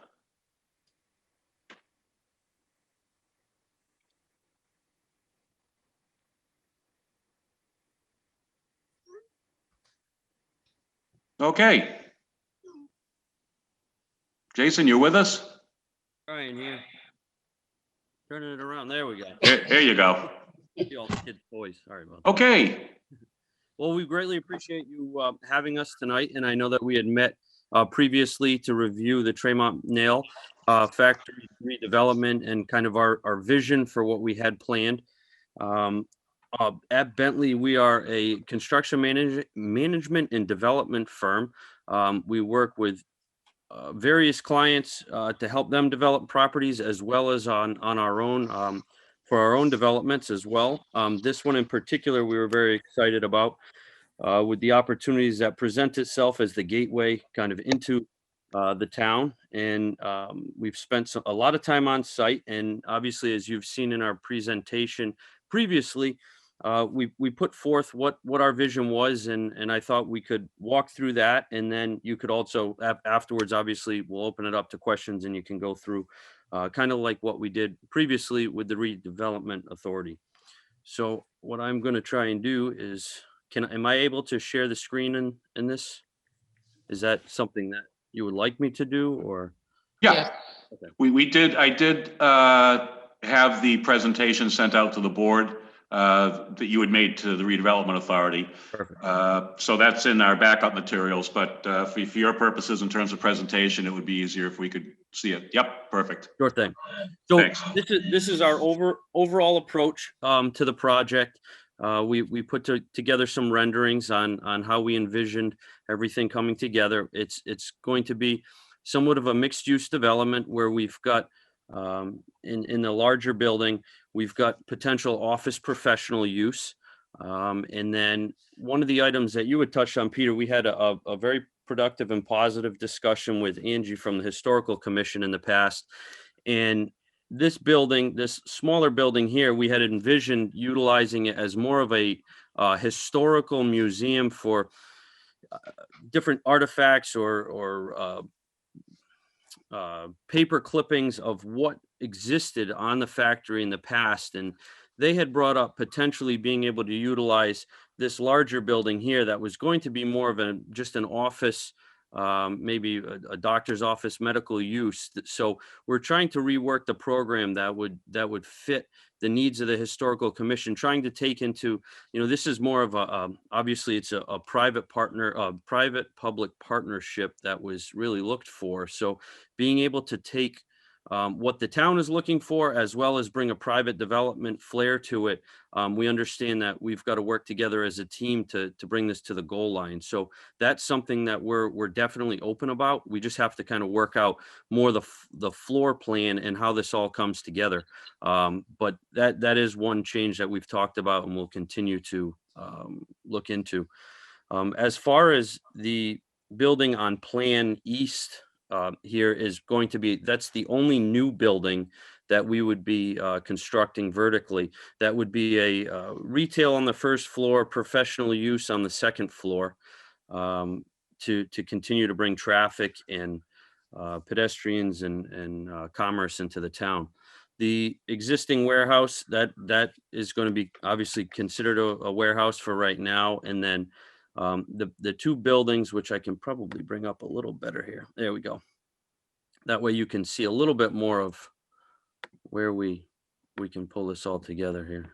Okay. Jason, you're with us? Trying here. Turning it around. There we go. Here you go. The old kid toys. Sorry about that. Okay. Well, we greatly appreciate you having us tonight. And I know that we had met previously to review the Tremont nail factory redevelopment and kind of our vision for what we had planned. At Bentley, we are a construction management and development firm. We work with various clients to help them develop properties as well as on our own for our own developments as well. This one in particular, we were very excited about with the opportunities that present itself as the gateway kind of into the town. And we've spent a lot of time on site. And obviously, as you've seen in our presentation previously, we put forth what our vision was, and I thought we could walk through that, and then you could also afterwards, obviously, we'll open it up to questions, and you can go through kind of like what we did previously with the redevelopment authority. So what I'm going to try and do is, am I able to share the screen in this? Is that something that you would like me to do, or? Yeah. Okay. I did have the presentation sent out to the board that you had made to the redevelopment authority. Perfect. So that's in our backup materials, but for your purposes in terms of presentation, it would be easier if we could see it. Yep, perfect. Sure thing. So Thanks. this is our overall approach to the project. We put together some renderings on how we envisioned everything coming together. It's going to be somewhat of a mixed use development where we've got in the larger building, we've got potential office professional use. And then one of the items that you had touched on, Peter, we had a very productive and positive discussion with Angie from the Historical Commission in the past. And this building, this smaller building here, we had envisioned utilizing it as more of a historical museum for different artifacts or paper clippings of what existed on the factory in the past. And they had brought up potentially being able to utilize this larger building here that was going to be more of just an office, maybe a doctor's office, medical use. So we're trying to rework the program that would fit the needs of the Historical Commission, trying to take into, this is more of obviously it's a private partner, private public partnership that was really looked for. So being able to take what the town is looking for, as well as bring a private development flair to it. We understand that we've got to work together as a team to bring this to the goal line. So that's something that we're definitely open about. We just have to kind of work out more the floor plan and how this all comes together. But that is one change that we've talked about and we'll continue to look into. As far as the building on Plan East, here is going to be, that's the only new building that we would be constructing vertically. That would be a retail on the first floor, professional use on the second floor, to continue to bring traffic and pedestrians and commerce into the town. The existing warehouse, that is going to be obviously considered a warehouse for right now. And then the two buildings, which I can probably bring up a little better here. There we go. That way you can see a little bit more of where we can pull this all together here.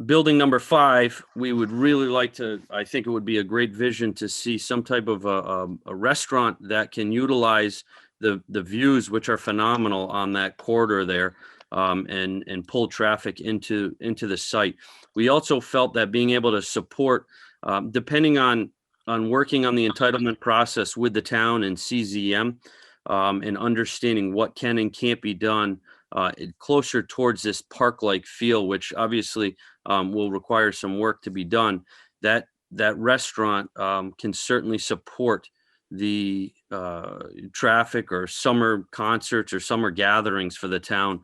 Building number 5, we would really like to, I think it would be a great vision to see some type of a restaurant that can utilize the views, which are phenomenal on that corridor there. and pull traffic into the site. We also felt that being able to support, depending on working on the entitlement process with the town and CZM, and understanding what can and can't be done closer towards this park-like feel, which obviously will require some work to be done. That restaurant can certainly support the traffic or summer concerts or summer gatherings for the town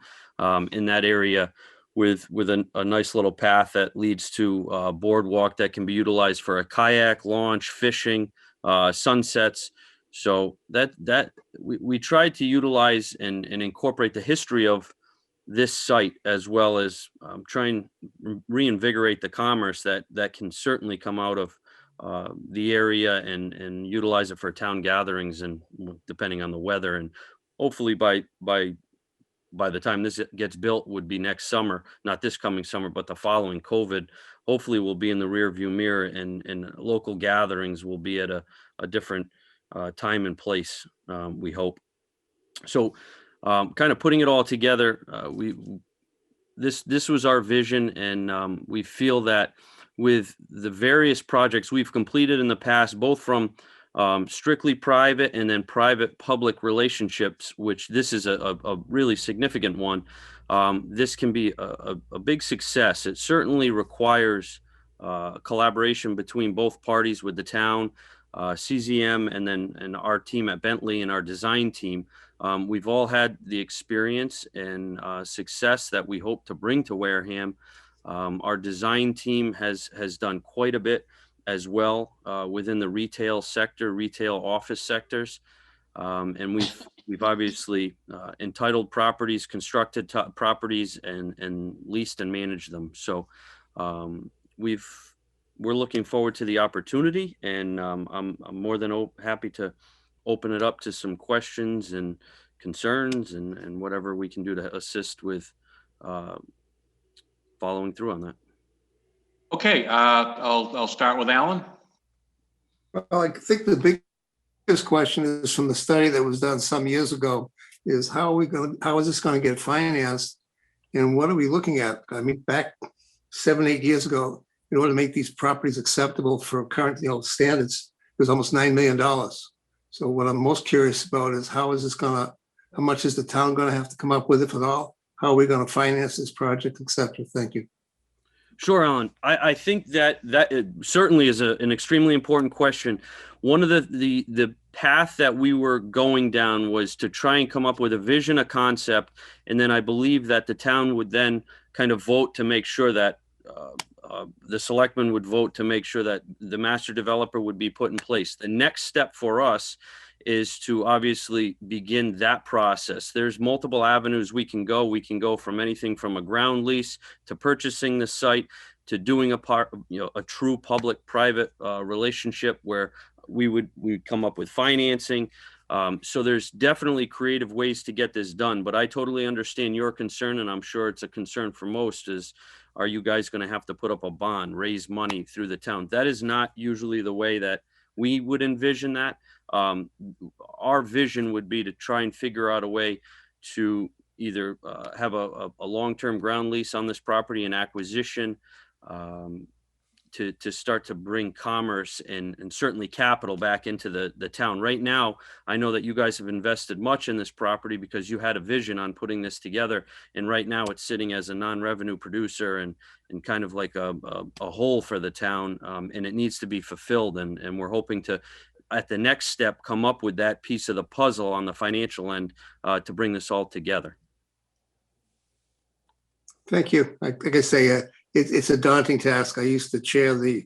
in that area, with a nice little path that leads to a boardwalk that can be utilized for a kayak launch, fishing, sunsets. So that we tried to utilize and incorporate the history of this site, as well as try and reinvigorate the commerce that can certainly come out of the area, and utilize it for town gatherings, and depending on the weather. And hopefully by the time this gets built, would be next summer, not this coming summer, but the following. COVID hopefully will be in the rear view mirror, and local gatherings will be at a different time and place, we hope. So kind of putting it all together, this was our vision, and we feel that with the various projects we've completed in the past, both from strictly private and then private public relationships, which this is a really significant one, this can be a big success. It certainly requires collaboration between both parties, with the town, CZM, and our team at Bentley and our design team. We've all had the experience and success that we hope to bring to Wareham. Our design team has done quite a bit as well within the retail sector, retail office sectors. And we've obviously entitled properties, constructed properties, and leased and managed them. So we're looking forward to the opportunity, and I'm more than happy to open it up to some questions and concerns, and whatever we can do to assist with following through on that. Okay, I'll start with Alan. Well, I think the biggest question is, from the study that was done some years ago, is how is this going to get financed, and what are we looking at? I mean, back 7-8 years ago, in order to make these properties acceptable for current standards, it was almost $9 million. So what I'm most curious about is how much is the town going to have to come up with, if at all? How are we going to finance this project, et cetera? Thank you. Sure, Alan. I think that it certainly is an extremely important question. One of the path that we were going down was to try and come up with a vision, a concept, and then I believe that the town would then kind of vote to make sure that the selectmen would vote to make sure that the master developer would be put in place. The next step for us is to obviously begin that process. There's multiple avenues we can go. We can go from anything from a ground lease to purchasing the site to doing a true public-private relationship where we'd come up with financing. So there's definitely creative ways to get this done, but I totally understand your concern, and I'm sure it's a concern for most, is, are you guys going to have to put up a bond, raise money through the town? That is not usually the way that we would envision that. Our vision would be to try and figure out a way to either have a long-term ground lease on this property and acquisition, to start to bring commerce and certainly capital back into the town. Right now, I know that you guys have invested much in this property because you had a vision on putting this together. And right now it's sitting as a non-revenue producer and kind of like a hole for the town. And it needs to be fulfilled. And we're hoping to, at the next step, come up with that piece of the puzzle on the financial end to bring this all together. Thank you. Like I say, it's a daunting task. I used to chair the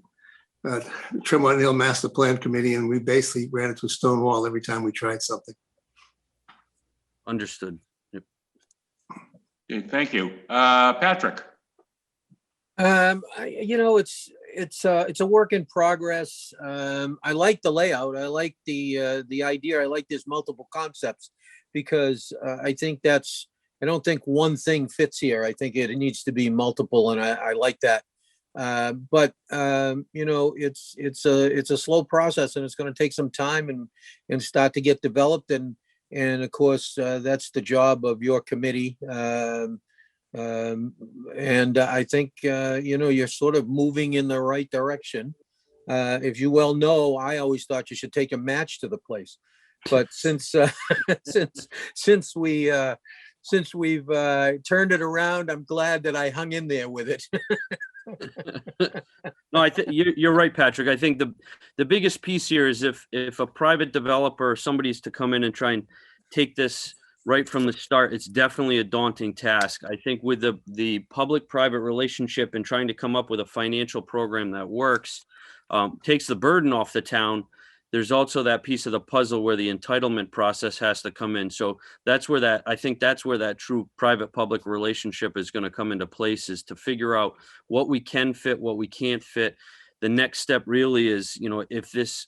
Tremont Hill Master Plan Committee, and we basically ran into a stone wall every time we tried something. Understood. Yep. Okay, thank you. Patrick. It's a work in progress. I like the layout. I like the idea. I like there's multiple concepts, because I think I don't think one thing fits here. I think it needs to be multiple, and I like that. But it's a slow process, and it's going to take some time and start to get developed. And of course, that's the job of your committee, And I think, you're sort of moving in the right direction. If you well know, I always thought you should take a match to the place. But since we've turned it around, I'm glad that I hung in there with it. No, I think you're right, Patrick. I think the biggest piece here is if a private developer or somebody's to come in and try and take this right from the start, it's definitely a daunting task. I think with the public-private relationship and trying to come up with a financial program that works, takes the burden off the town. There's also that piece of the puzzle where the entitlement process has to come in. So I think that's where that true private-public relationship is going to come into place, is to figure out what we can fit, what we can't fit. The next step really is, if this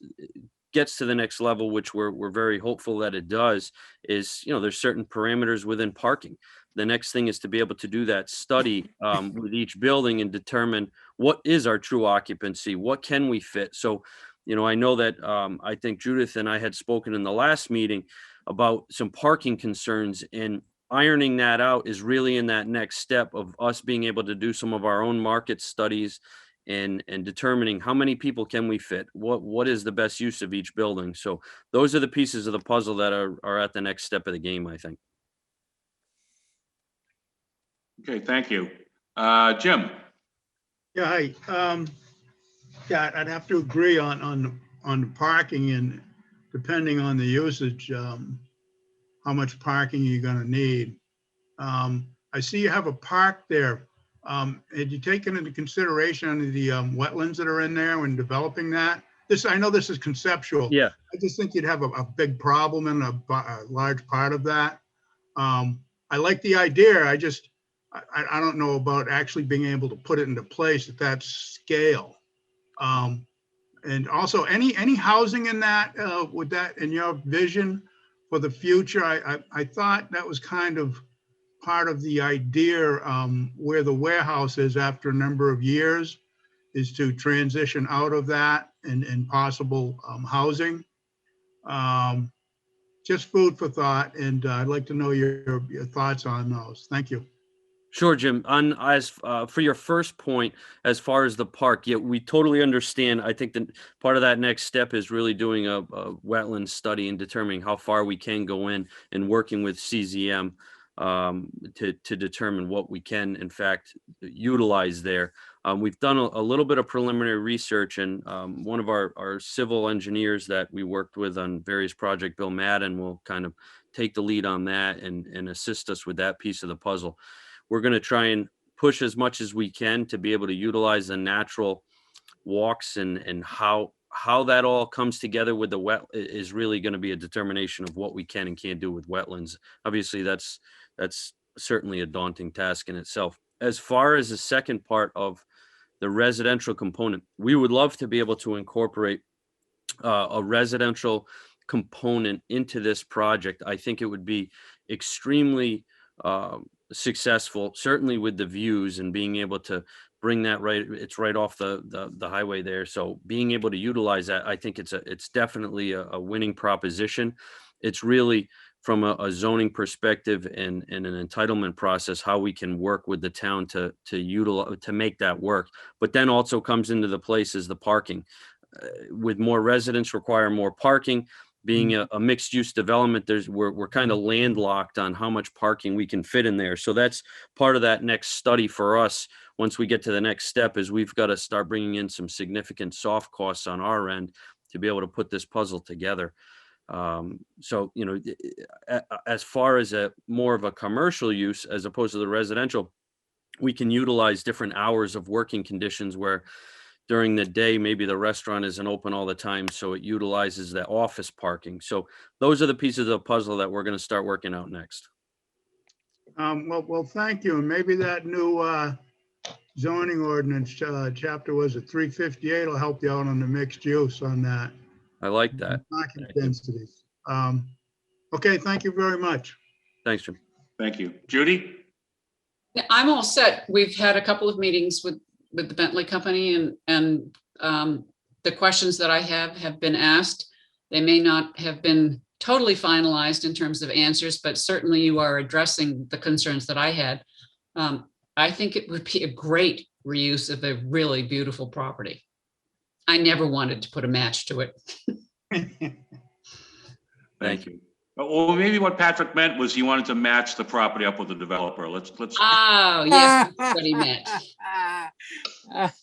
gets to the next level, which we're very hopeful that it does, is, there's certain parameters within parking. The next thing is to be able to do that study with each building and determine what is our true occupancy, what can we fit. So, I know that I think Judith and I had spoken in the last meeting about some parking concerns, and ironing that out is really in that next step of us being able to do some of our own market studies and determining how many people can we fit, what is the best use of each building. So those are the pieces of the puzzle that are at the next step of the game, I think. Okay, thank you. Jim? Yeah, hi. Yeah, I'd have to agree on the parking, and depending on the usage, how much parking you're gonna need. I see you have a park there. Had you taken into consideration the wetlands that are in there when developing that? I know this is conceptual. Yeah. I just think you'd have a big problem in a large part of that. I like the idea. I don't know about actually being able to put it into place at that scale. And also any housing in that, would that, in your vision for the future, I thought that was kind of part of the idea, where the warehouse is after a number of years, is to transition out of that and possible housing. Just food for thought, and I'd like to know your thoughts on those. Thank you. Sure, Jim. For your first point, as far as the park, yeah, we totally understand. I think that part of that next step is really doing a wetland study and determining how far we can go in and working with CZM to determine what we can, in fact, utilize there. We've done a little bit of preliminary research, and one of our civil engineers that we worked with on various projects, Bill Madden, will kind of take the lead on that and assist us with that piece of the puzzle. We're going to try and push as much as we can to be able to utilize the natural walks, and how that all comes together with the wet is really going to be a determination of what we can and can't do with wetlands. Obviously, that's certainly a daunting task in itself. As far as the second part of the residential component, we would love to be able to incorporate a residential component into this project. I think it would be extremely successful, certainly with the views and being able to bring that it's right off the highway there. So being able to utilize that, I think it's definitely a winning proposition. It's really from a zoning perspective and an entitlement process, how we can work with the town to utilize, to make that work. But then also comes into the place is the parking. With more residents require more parking. Being a mixed use development, we're kind of landlocked on how much parking we can fit in there. So that's part of that next study for us. Once we get to the next step, is we've got to start bringing in some significant soft costs on our end to be able to put this puzzle together. So, as far as more of a commercial use as opposed to the residential, we can utilize different hours of working conditions where during the day, maybe the restaurant isn't open all the time, so it utilizes the office parking. So those are the pieces of the puzzle that we're going to start working out next. Well, thank you. And maybe that new zoning ordinance chapter was at 358 will help you out on the mixed use on that. I like that. Parking densities. Okay, thank you very much. Thanks, Jim. Thank you. Judy? Yeah, I'm all set. We've had a couple of meetings with the Bentley company, and the questions that I have been asked. They may not have been totally finalized in terms of answers, but certainly you are addressing the concerns that I had. I think it would be a great reuse of a really beautiful property. I never wanted to put a match to it. Thank you. Well, maybe what Patrick meant was he wanted to match the property up with the developer. Let's. Oh, yes, that's what he meant.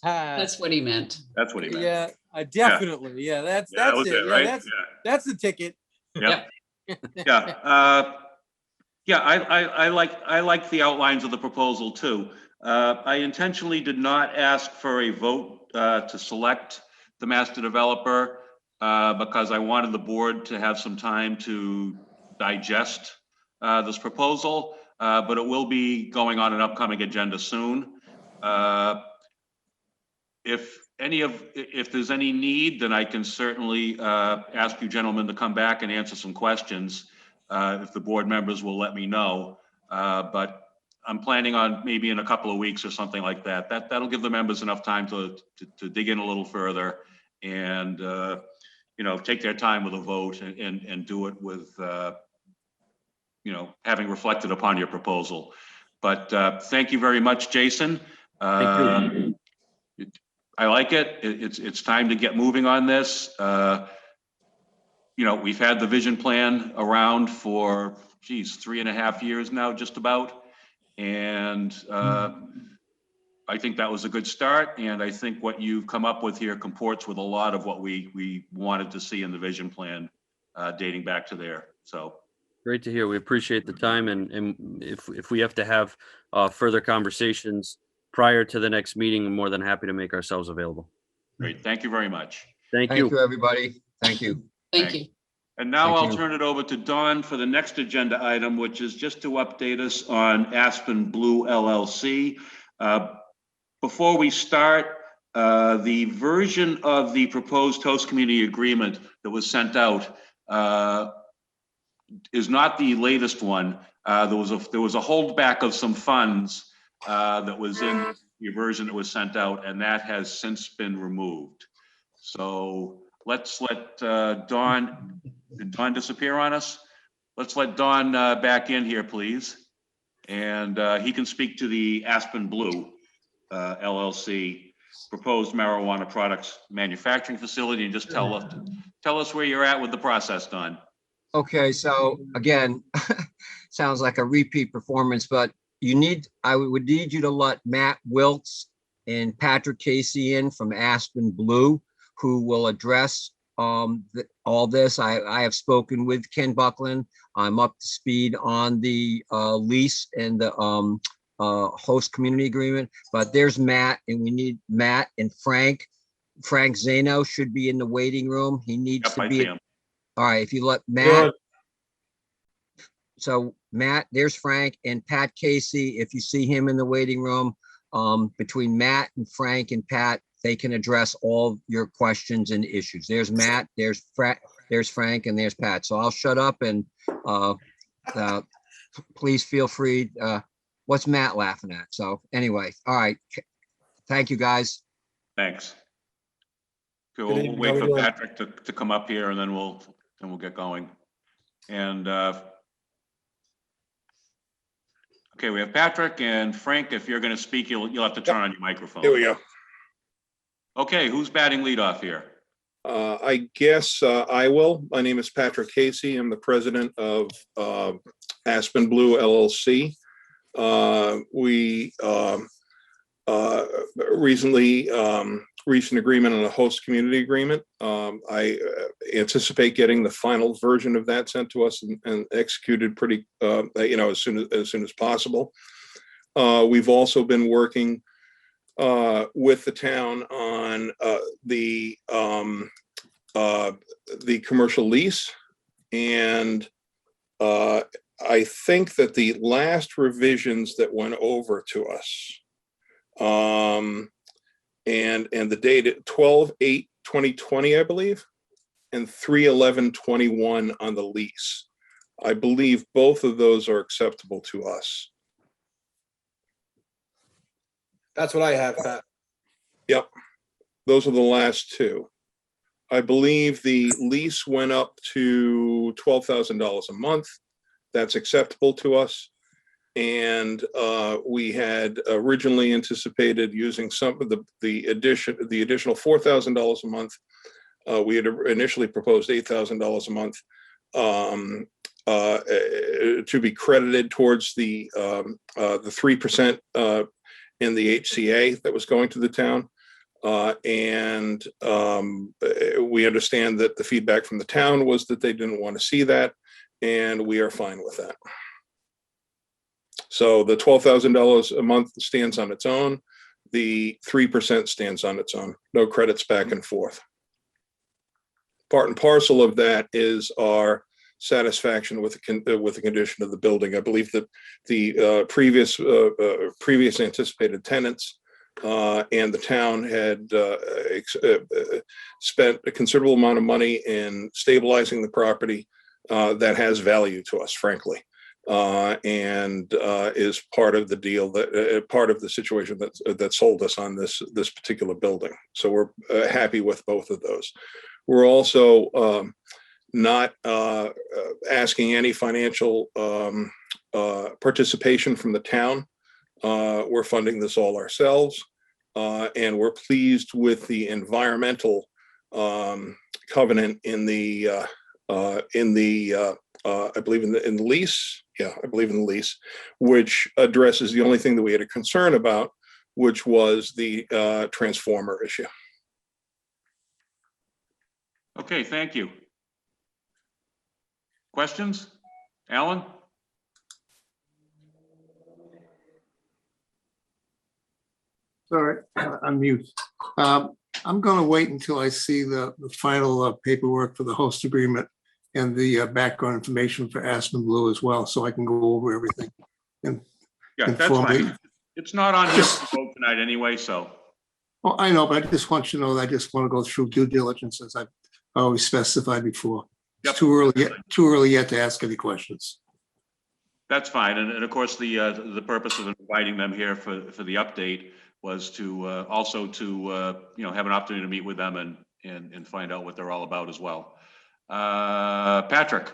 That's what he meant. That's what he meant. Yeah, definitely. Yeah, that that's was it. it, Yeah, right? that's the ticket. Yeah. Yeah, I like the outlines of the proposal too. I intentionally did not ask for a vote to select the master developer because I wanted the board to have some time to digest this proposal, but it will be going on an upcoming agenda soon. If there's any need, then I can certainly ask you gentlemen to come back and answer some questions if the board members will let me know. But I'm planning on maybe in a couple of weeks or something like that. That'll give the members enough time to dig in a little further and take their time with a vote and do it with having reflected upon your proposal. But thank you very much, Jason. Thank you. I like it. It's time to get moving on this. We've had the vision plan around for, 3.5 years now, just about. And I think that was a good start. And I think what you've come up with here comports with a lot of what we wanted to see in the vision plan dating back to there. So. Great to hear. We appreciate the time. And if we have to have further conversations prior to the next meeting, I'm more than happy to make ourselves available. Great. Thank you very much. Thank you. Thank you, everybody. Thank you. Thank you. And now Thank I'll you. turn it over to Dawn for the next agenda item, which is just to update us on Aspen Blue LLC. Before we start, the version of the proposed host community agreement that was sent out is not the latest one. There was a holdback of some funds that was in the version that was sent out, and that has since been removed. So let's let Dawn. Did Dawn disappear on us? Let's let Dawn back in here, please. And he can speak to the Aspen Blue LLC proposed marijuana products manufacturing facility and just tell us where you're at with the process, Dawn. Okay, so again, sounds like a repeat performance, but I would need you to let Matt Wiltz and Patrick Casey in from Aspen Blue, who will address all this. I have spoken with Ken Buckland. I'm up to speed on the lease and the host community agreement, but there's Matt, and we need Matt and Frank. Frank Zano should be in the waiting room. He needs to be. All right, if you let Matt. So Matt, there's Frank and Pat Casey. If you see him in the waiting room, between Matt and Frank and Pat, they can address all your questions and issues. There's Matt, there's Frank, and there's Pat. So I'll shut up and please feel free. What's Matt laughing at? So anyway, all right. Thank you, guys. Thanks. Okay, we'll wait for Patrick to come up here, and then we'll get going. And okay, we have Patrick and Frank. If you're going to speak, you'll have to turn on your microphone. Here we go. Okay, who's batting lead off here? I guess I will. My name is Patrick Casey. I'm the president of Aspen Blue LLC. We recently reached an agreement on a host community agreement. I anticipate getting the final version of that sent to us and executed pretty, as soon as possible. We've also been working with the town on the commercial lease, and I think that the last revisions that went over to us, and the date 12/8/2020, I believe, and 3/11/21 on the lease. I believe both of those are acceptable to us. That's what I have, Pat. Yep, those are the last two. I believe the lease went up to $12,000 a month. That's acceptable to us. And we had originally anticipated using some of the additional $4,000 a month. We had initially proposed $8,000 a month to be credited towards the 3% in the HCA that was going to the town. And we understand that the feedback from the town was that they didn't want to see that, and we are fine with that. So the $12,000 a month stands on its own. The 3% stands on its own. No credits back and forth. Part and parcel of that is our satisfaction with the condition of the building. I believe that the previous anticipated tenants and the town had spent a considerable amount of money in stabilizing the property that has value to us, frankly. And is part of the deal, that part of the situation that sold us on this particular building. So we're happy with both of those. We're also not asking any financial participation from the town. We're funding this all ourselves, and we're pleased with the environmental covenant in the I believe in the lease. Yeah, I believe in the lease, which addresses the only thing that we had a concern about, which was the transformer issue. Okay, thank you. Questions? Alan? Sorry, I'm mute. I'm going to wait until I see the final paperwork for the host agreement and the background information for Aspen Blue as well, so I can go over everything. And Yeah, that's informally. fine. It's not on here for vote tonight anyway, so. Well, I know, but I just want you to know that I just want to go through due diligence as I've always specified before. It's Yep. too early yet to ask any questions. That's fine, and of course, the purpose of inviting them here for the update was to also to have an opportunity to meet with them and find out what they're all about as well. Patrick.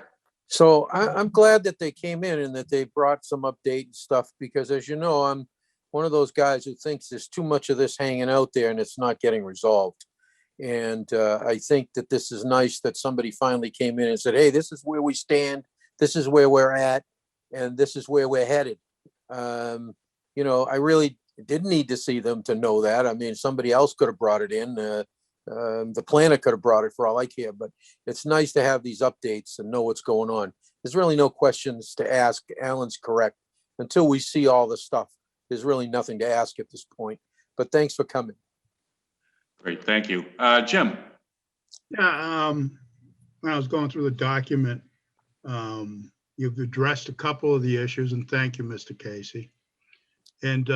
So I'm glad that they came in and that they brought some update and stuff, because as you know, I'm one of those guys who thinks there's too much of this hanging out there and it's not getting resolved. And I think that this is nice that somebody finally came in and said, hey, this is where we stand. This is where we're at. And this is where we're headed. I really didn't need to see them to know that. I mean, somebody else could have brought it in. The planner could have brought it for all I care, but it's nice to have these updates and know what's going on. There's really no questions to ask. Alan's correct. Until we see all the stuff, there's really nothing to ask at this point, but thanks for coming. Great, thank you. Jim. Yeah, when I was going through the document, you've addressed a couple of the issues, and thank you, Mr. Casey. And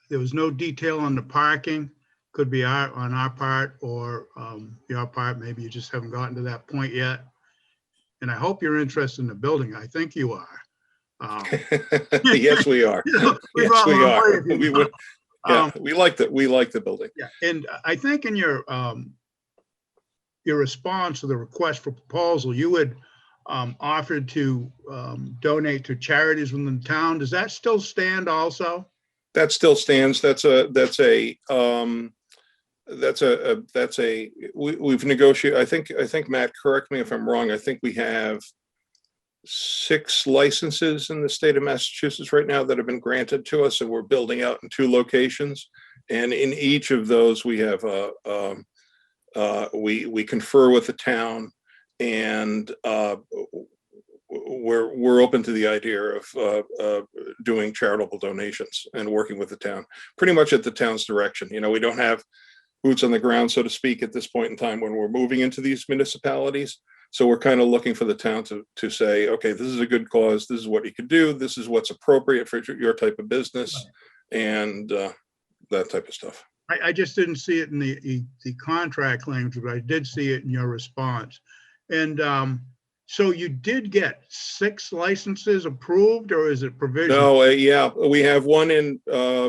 there was no detail on the parking. Could be on our part or your part. Maybe you just haven't gotten to that point yet. And I hope you're interested in the building. I think you are. Yes, we are. Yes, we are. We like the building. Yeah, and I think in your response to the request for proposal, you had offered to donate to charities within the town. Does that still stand also? That still stands. We've negotiated. I think Matt, correct me if I'm wrong. I think we have 6 licenses in the state of Massachusetts right now that have been granted to us, and we're building out in 2 locations. And in each of those, we have we confer with the town, and we're open to the idea of doing charitable donations and working with the town, pretty much at the town's direction. We don't have boots on the ground, so to speak, at this point in time when we're moving into these municipalities. So we're kind of looking for the town to say, okay, this is a good cause. This is what you could do. This is what's appropriate for your type of business, and that type of stuff. I just didn't see it in the contract language, but I did see it in your response. And so you did get 6 licenses approved, or is it provisional? No, yeah, we have one in. We're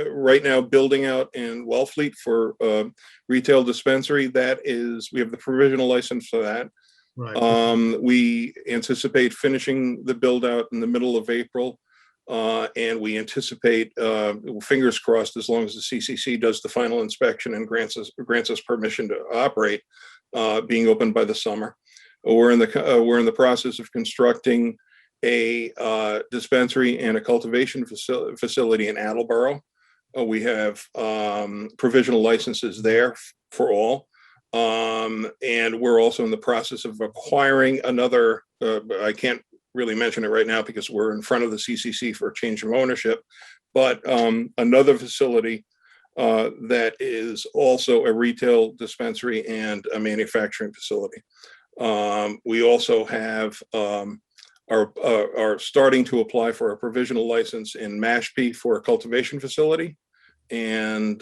right now building out in Wellfleet for retail dispensary. That is, we have the provisional license for that. Right. We anticipate finishing the build out in the middle of April. And we anticipate, fingers crossed, as long as the CCC does the final inspection and grants us permission to operate, being open by the summer. We're in the process of constructing a dispensary and a cultivation facility in Attleboro. We have provisional licenses there for all. And we're also in the process of acquiring another, I can't really mention it right now because we're in front of the CCC for a change of ownership, but another facility that is also a retail dispensary and a manufacturing facility. We also have are starting to apply for a provisional license in Mashpee for a cultivation facility. And,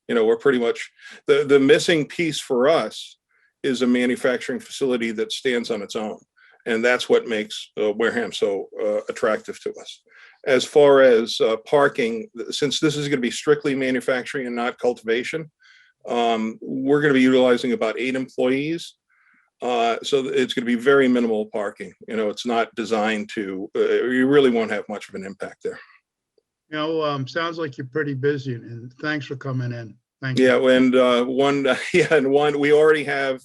we're pretty much, the missing piece for us is a manufacturing facility that stands on its own. And that's what makes Wareham so attractive to us. As far as parking, since this is going to be strictly manufacturing and not cultivation, we're going to be utilizing about 8 employees. So it's going to be very minimal parking. It's not designed to, you really won't have much of an impact there. Sounds like you're pretty busy, and thanks for coming in. Thank you. Yeah, and one, we already have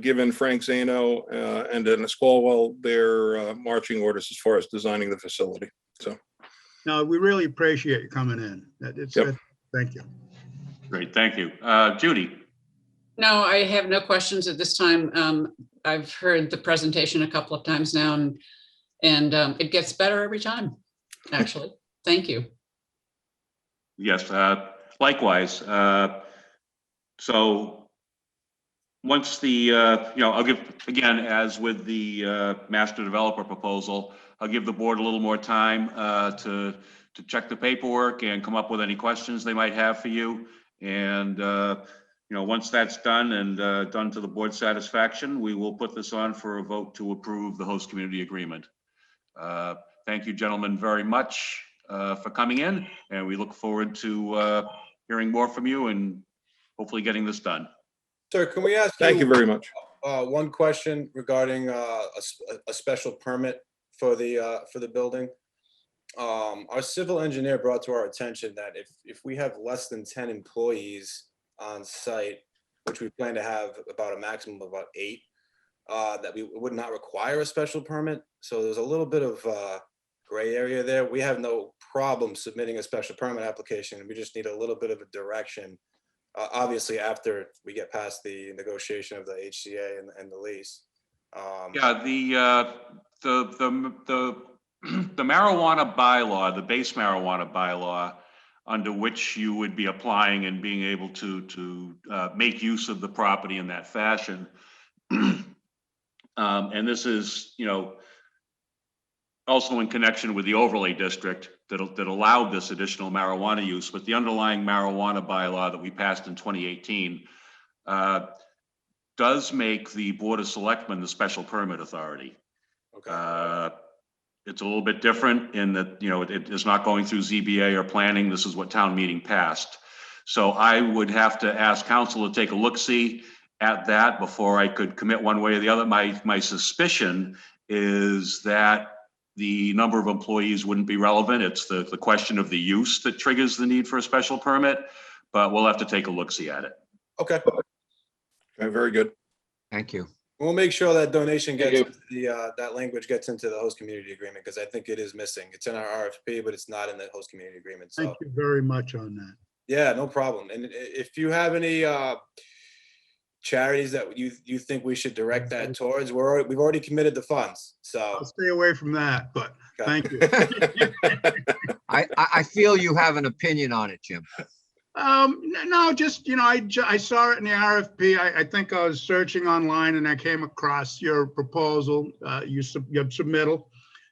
given Frank Zano and Dennis Caldwell their marching orders as far as designing the facility. So, no, we really appreciate you coming in. Thank you. Great, thank you. Judy? No, I have no questions at this time. I've heard the presentation a couple of times now, and it gets better every time, actually. Thank you. Yes, likewise. So once the, I'll give, again, as with the master developer proposal, I'll give the board a little more time to check the paperwork and come up with any questions they might have for you. And, once that's done and done to the board's satisfaction, we will put this on for a vote to approve the host community agreement. Thank you, gentlemen, very much for coming in, and we look forward to hearing more from you and hopefully getting this done. Sir, can we ask Thank you very much. one question regarding a special permit for the building? Our civil engineer brought to our attention that if we have less than 10 employees on site, which we plan to have about a maximum of about 8, that we would not require a special permit. So there's a little bit of gray area there. We have no problem submitting a special permit application. We just need a little bit of a direction. Obviously, after we get past the negotiation of the HCA and the lease. Yeah, the marijuana bylaw, the base marijuana bylaw, under which you would be applying and being able to make use of the property in that fashion. And this is, also in connection with the overlay district that allowed this additional marijuana use, but the underlying marijuana bylaw that we passed in 2018 does make the Board of Selectmen the special permit authority. Okay. It's a little bit different in that, it is not going through ZBA or planning. This is what town meeting passed. So I would have to ask council to take a look-see at that before I could commit one way or the other. My suspicion is that the number of employees wouldn't be relevant. It's the question of the use that triggers the need for a special permit, but we'll have to take a look-see at it. Okay. Okay, very good. Thank you. We'll make sure that donation gets that language gets into the host community agreement, because I think it is missing. It's in our RFP, but it's not in the host community agreement. So Thank you very much on that. yeah, no problem. And if you have any charities that you think we should direct that towards, we've already committed the funds. So I'll stay away from that, but thank you. I feel you have an opinion on it, Jim. No, just, I saw it in the RFP. I think I was searching online and I came across your proposal, your submittal.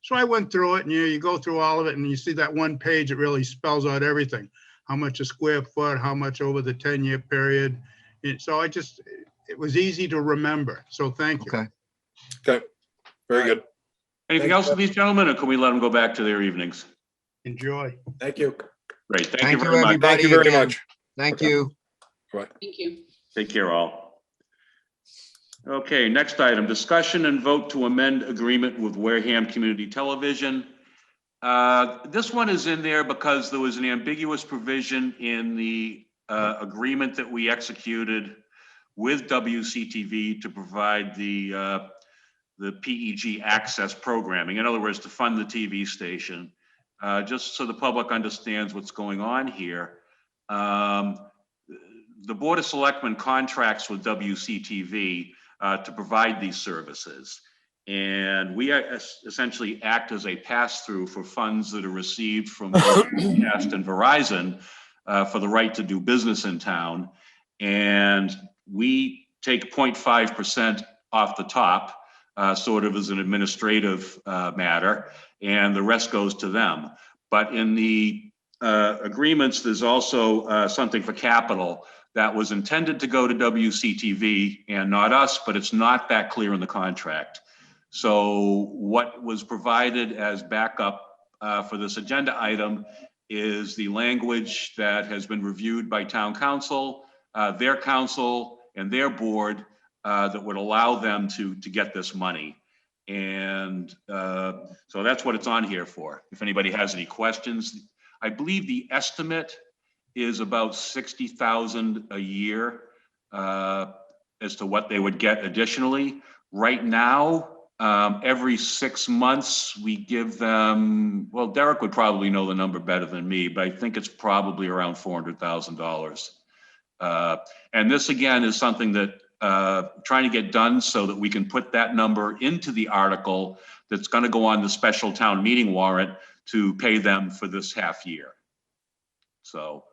So I went through it, and you go through all of it, and you see that one page, it really spells out everything. How much a square foot, how much over the 10-year period. So it was easy to remember. So thank you. Okay. Okay, very good. Anything else for these gentlemen, or can we let them go back to their evenings? Enjoy. thank you. Great, thank you very much. everybody. Thank you very again. much. Thank Okay. you. Bye. Thank you. Take care all. Okay, next item, discussion and vote to amend agreement with Wareham Community Television. This one is in there because there was an ambiguous provision in the agreement that we executed with WCTV to provide the PEG access programming. In other words, to fund the TV station. Just so the public understands what's going on here. The Board of Selectmen contracts with WCTV to provide these services. And we essentially act as a pass-through for funds that are received from both Comcast and Verizon for the right to do business in town. And we take 0.5% off the top, sort of as an administrative matter, and the rest goes to them. But in the agreements, there's also something for capital that was intended to go to WCTV and not us, but it's not that clear in the contract. So what was provided as backup for this agenda item is the language that has been reviewed by town council, their council and their board that would allow them to get this money. And so that's what it's on here for. If anybody has any questions, I believe the estimate is about 60,000 a year as to what they would get additionally. Right now, every 6 months, we give them, well, Derek would probably know the number better than me, but I think it's probably around $400,000. And this again is something that trying to get done so that we can put that number into the article that's going to go on the special town meeting warrant to pay them for this half year. So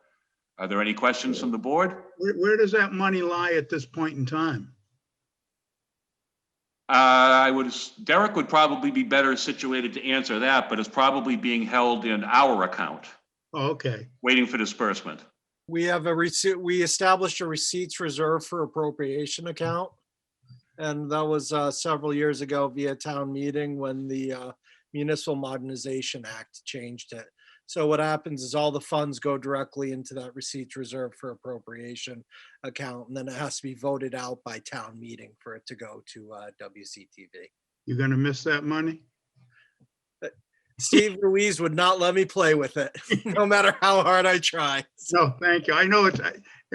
are there any questions from the board? Where does that money lie at this point in time? Derek would probably be better situated to answer that, but it's probably being held in our account. Oh, okay. Waiting for disbursement. We have a receipt, we established a receipts reserve for appropriation account. And that was several years ago via town meeting when the Municipal Modernization Act changed it. So what happens is all the funds go directly into that receipts reserve for appropriation account, and then it has to be voted out by town meeting for it to go to WCTV. You're gonna miss that money? Steve Ruiz would not let me play with it, no matter how hard I try. No, thank you. I know it's,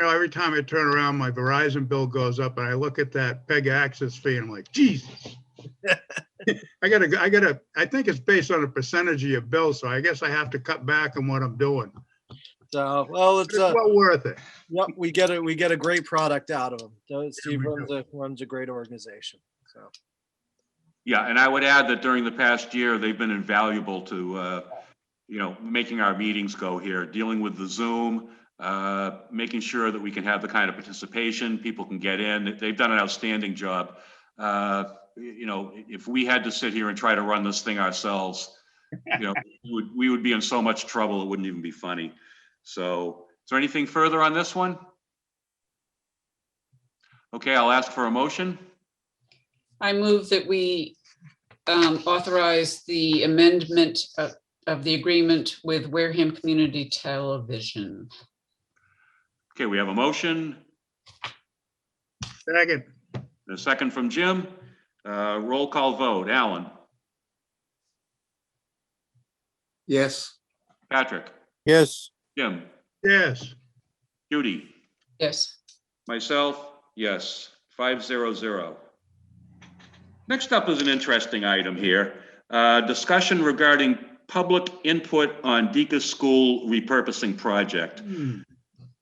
every time I turn around, my Verizon bill goes up and I look at that PEG access fee and I'm like, Jesus. I think it's based on a percentage of your bill, so I guess I have to cut back on what I'm doing. So, well, it's well worth it. Yep, we get a great product out of them. Steve runs a great organization. So. Yeah, and I would add that during the past year, they've been invaluable to, making our meetings go here, dealing with the Zoom, making sure that we can have the kind of participation, people can get in. They've done an outstanding job. If we had to sit here and try to run this thing ourselves, we would be in so much trouble, it wouldn't even be funny. So is there anything further on this one? Okay, I'll ask for a motion. I move that we authorize the amendment of the agreement with Wareham Community Television. Okay, we have a motion. Second. A second from Jim. Roll call vote. Alan. Yes. Patrick. Yes. Jim. Yes. Judy. Yes. Myself, yes. 5-0-0. Next up is an interesting item here. Discussion regarding public input on Deacon School repurposing project.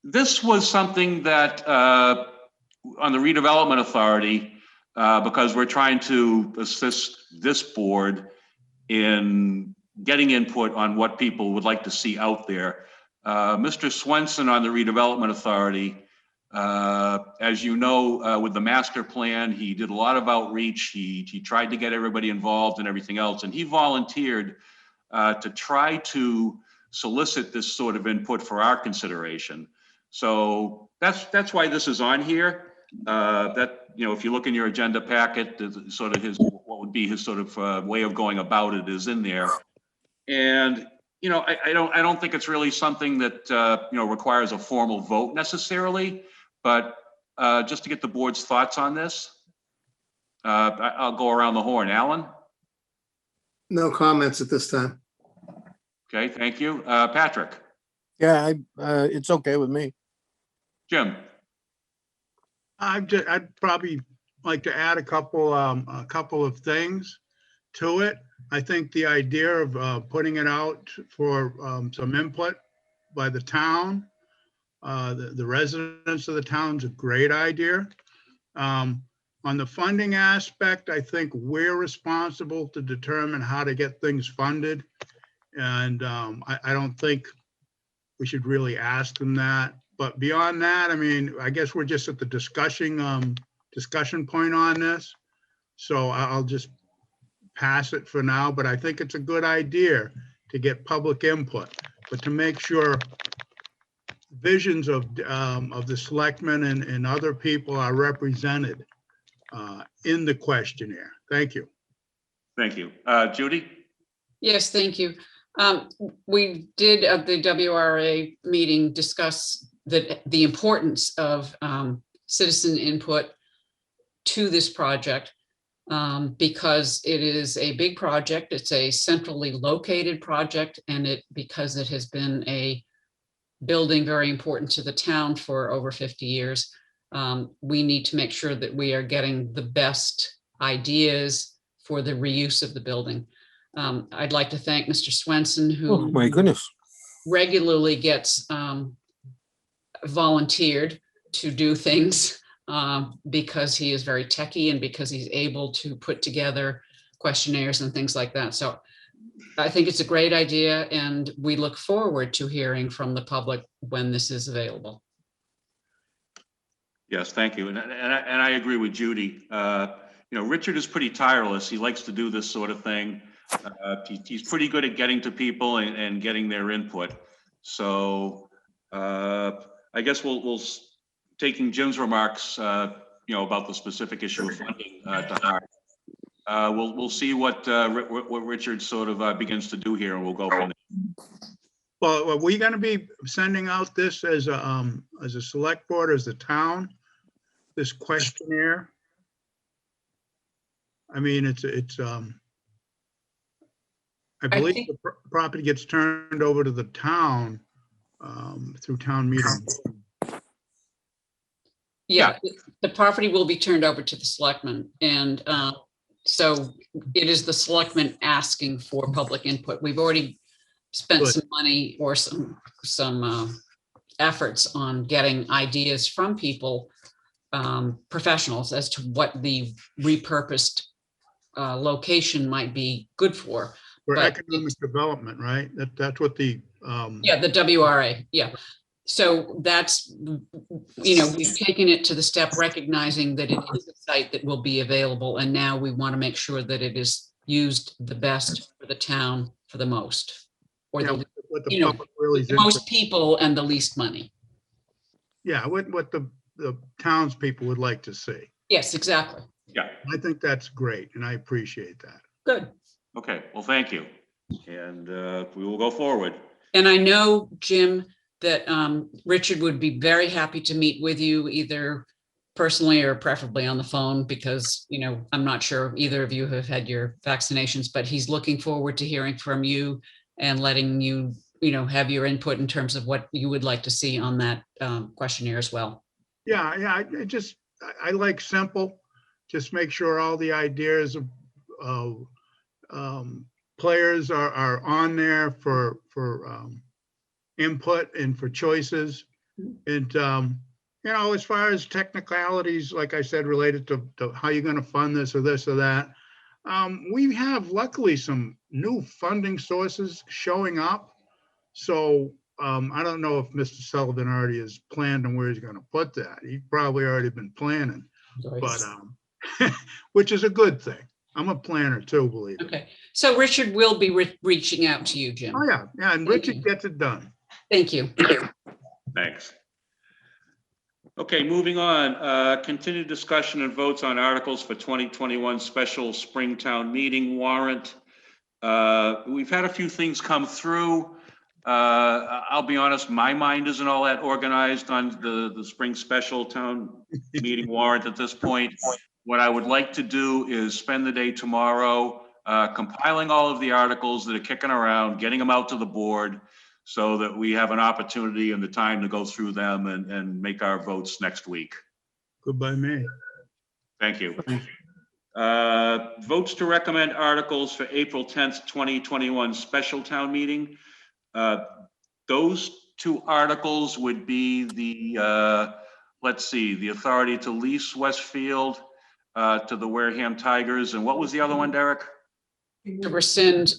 This was something that on the redevelopment authority, because we're trying to assist this board in getting input on what people would like to see out there. Mr. Swenson on the redevelopment authority, as you know, with the master plan, he did a lot of outreach. He tried to get everybody involved and everything else, and he volunteered to try to solicit this sort of input for our consideration. So that's why this is on here. If you look in your agenda packet, sort of what would be his sort of way of going about it is in there. And I don't think it's really something that requires a formal vote necessarily, but just to get the board's thoughts on this. I'll go around the horn. Alan? No comments at this time. Okay, thank you. Patrick? Yeah, it's okay with me. Jim? I'd probably like to add a couple of things to it. I think the idea of putting it out for some input by the town, the residents of the town, is a great idea. On the funding aspect, I think we're responsible to determine how to get things funded. And I don't think we should really ask them that. But beyond that, I mean, I guess we're just at the discussion point on this. So I'll just pass it for now, but I think it's a good idea to get public input, but to make sure visions of the selectmen and other people are represented in the questionnaire. Thank you. Thank you. Judy? Yes, thank you. We did at the WRA meeting discuss the importance of citizen input to this project because it is a big project. It's a centrally located project, and because it has been a building very important to the town for over 50 years, we need to make sure that we are getting the best ideas for the reuse of the building. I'd like to thank Mr. Swenson, who Oh, my goodness. regularly gets volunteered to do things because he is very techie and because he's able to put together questionnaires and things like that. So I think it's a great idea, and we look forward to hearing from the public when this is available. Yes, thank you. And I agree with Judy. You know, Richard is pretty tireless. He likes to do this sort of thing. He's pretty good at getting to people and getting their input. So I guess we'll taking Jim's remarks, you know, about the specific issue of funding to heart. We'll see what Richard sort of begins to do here, and we'll go from there. Well, are we going to be sending out this as a select board, as a town, this questionnaire? I mean, I believe the property gets turned over to the town through town meeting. Yeah, the property will be turned over to the selectmen, and so it is the selectmen asking for public input. We've already spent Good. some money or some efforts on getting ideas from people, professionals, as to what the repurposed location might be good for. For But economic development, right? That's what the yeah, the WRA, yeah. So that's, you know, we've taken it to the step recognizing that it is a site that will be available, and now we want to make sure that it is used the best for the town for the most, or yeah, the, what the you know, public really is the most people and the least money. Yeah, what the townspeople would like to see. Yes, exactly. Yeah. I think that's great, and I appreciate that. Good. Okay, well, thank you. And we will go forward. And I know, Jim, that Richard would be very happy to meet with you either personally or preferably on the phone, because, you know, I'm not sure either of you have had your vaccinations, but he's looking forward to hearing from you and letting you, you know, have your input in terms of what you would like to see on that questionnaire as well. Yeah, I like simple. Just make sure all the ideas of players are on there for input and for choices. And, you know, as far as technicalities, like I said, related to how you're going to fund this or that, we have luckily some new funding sources showing up. So I don't know if Mr. Sullivan already has planned on where he's going to put that. He's probably already been planning, but which is a good thing. I'm a planner too, believe me. Okay, so Richard will be reaching out to you, Jim. Oh, yeah, and Richard gets it done. Thank you. Thanks. Okay, moving on. Continued discussion and votes on articles for 2021 special Springtown meeting warrant. We've had a few things come through. I'll be honest, my mind isn't all that organized on the spring special town meeting warrant at this point. what I would like to do is spend the day tomorrow compiling all of the articles that are kicking around, getting them out to the board so that we have an opportunity and the time to go through them and make our votes next week. Good by me. Thank you. Votes to recommend articles for April 10th, 2021 special town meeting. Those two articles would be the, let's see, the authority to lease Westfield to the Wareham Tigers. And what was the other one, Derek? To rescind,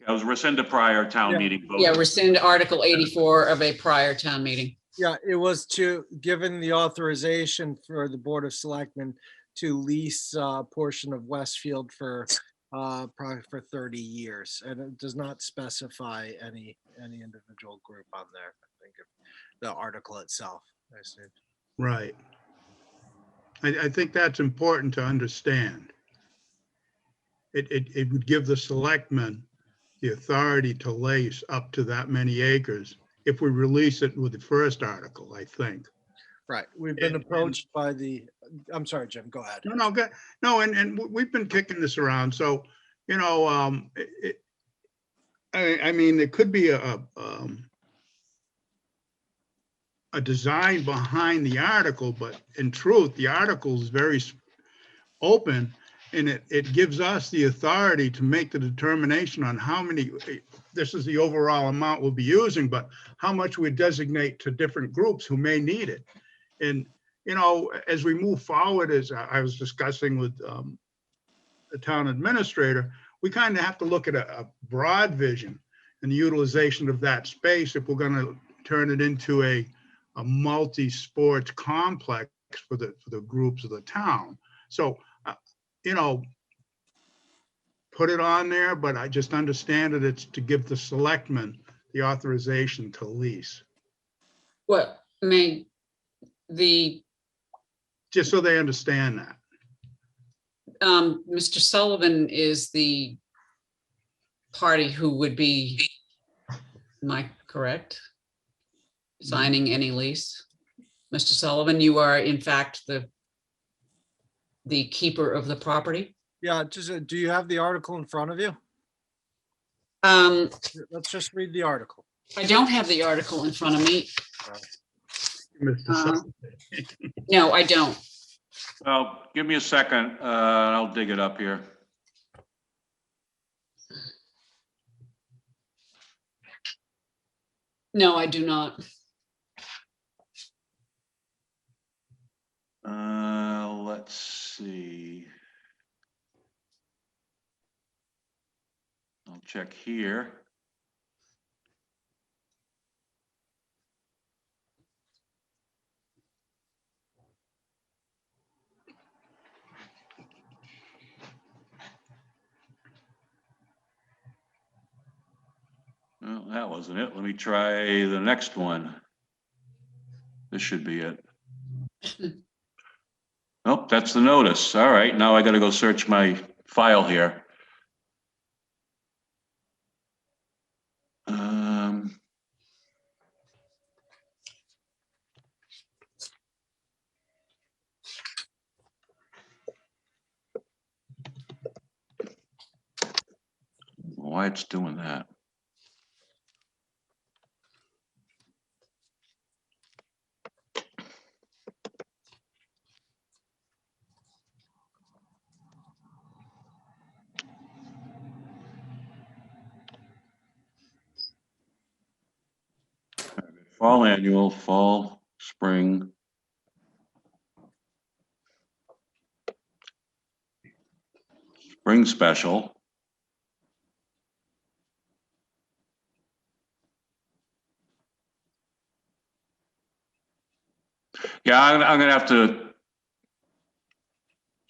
It was rescind a prior town meeting vote. yeah, rescind Article 84 of a prior town meeting. Yeah, it was to, given the authorization for the Board of Selectmen to lease a portion of Westfield for probably for 30 years. And it does not specify any individual group on there. I think the article itself, I assume. Right. I think that's important to understand. It would give the selectmen the authority to lease up to that many acres if we release it with the first article, I think. Right. We've been approached by the, I'm sorry, Jim, go ahead. No, good. No, and we've been kicking this around. So, you know, I mean, there could be a design behind the article, but in truth, the article is very open, and it gives us the authority to make the determination on how many, this is the overall amount we'll be using, but how much we designate to different groups who may need it. And, you know, as we move forward, as I was discussing with the town administrator, we kind of have to look at a broad vision and the utilization of that space if we're going to turn it into a multi-sports complex for the groups of the town. So, you know, put it on there, but I just understand that it's to give the selectmen the authorization to lease. What may just so they understand that. Mr. Sullivan is the party who would be, am I correct? Signing any lease? Mr. Sullivan, you are in fact the keeper of the property? Yeah, just, do you have the article in front of you? Let's just read the article. I don't have the article in front of me. Mr. Sullivan. No, I don't. Well, give me a second. I'll dig it up here. No, I do not. Let's see. I'll check here. Well, that wasn't it. Let me try the next one. This should be it. Nope, that's the notice. All right, now I got to go search my file here. Why it's doing that? Fall annual, fall, spring. Spring special. Yeah, I'm gonna have to,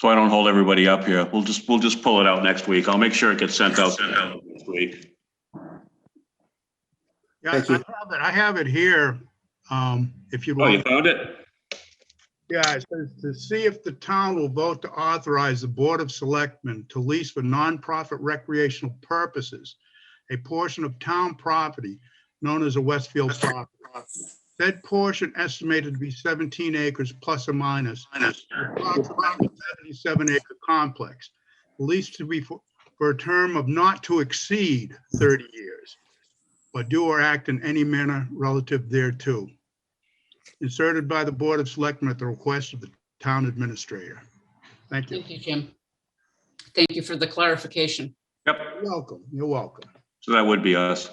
so I don't hold everybody up here. We'll just pull it out next week. I'll make sure it gets sent out next week. Yeah, I have it here. If you want. Oh, you found it? Yeah, it says to see if the town will vote to authorize the Board of Selectmen to lease for nonprofit recreational purposes a portion of town property known as a Westfield property. Said portion estimated to be 17 acres plus or minus. Approximately 77-acre complex. Leased to be for a term of not to exceed 30 years, or do or act in any manner relative thereto. Inserted by the Board of Selectmen at the request of the town administrator. Thank you. Thank you, Jim. Thank you for the clarification. Yep, You're welcome. You're welcome. so that would be us.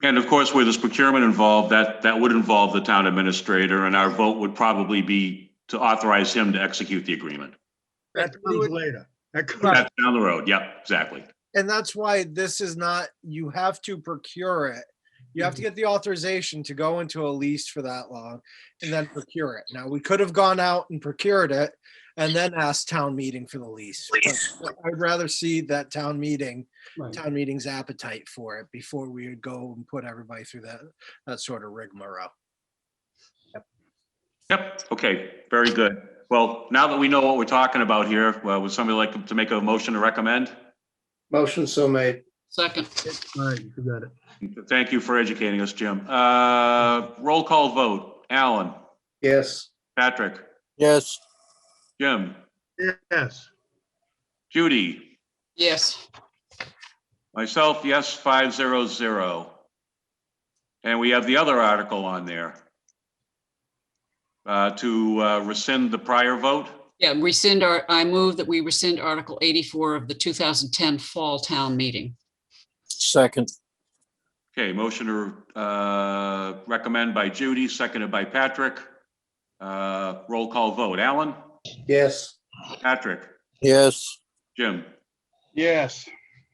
And of course, where there's procurement involved, that would involve the town administrator, and our vote would probably be to authorize him to execute the agreement. That comes later. That comes That's down the road. Yep, exactly. And that's why this is not, you have to procure it. You have to get the authorization to go into a lease for that long and then procure it. Now, we could have gone out and procured it and then asked town meeting for the lease. But I'd rather see that town meeting's appetite for it before we would go and put everybody through that sort of rigmarole. Yep, okay, very good. Well, now that we know what we're talking about here, would somebody like to make a motion to recommend? Motion so made. Second. All right, you got it. Thank you for educating us, Jim. Roll call vote. Alan, Yes. Patrick, Yes. Jim, Yes. Judy, Yes. myself, yes, 500. And we have the other article on there to rescind the prior vote. Yeah, I move that we rescind Article 84 of the 2010 Fall Town Meeting. Second. Okay, motion to recommend by Judy, seconded by Patrick. Roll call vote. Alan, Yes. Patrick, Yes. Jim, Yes.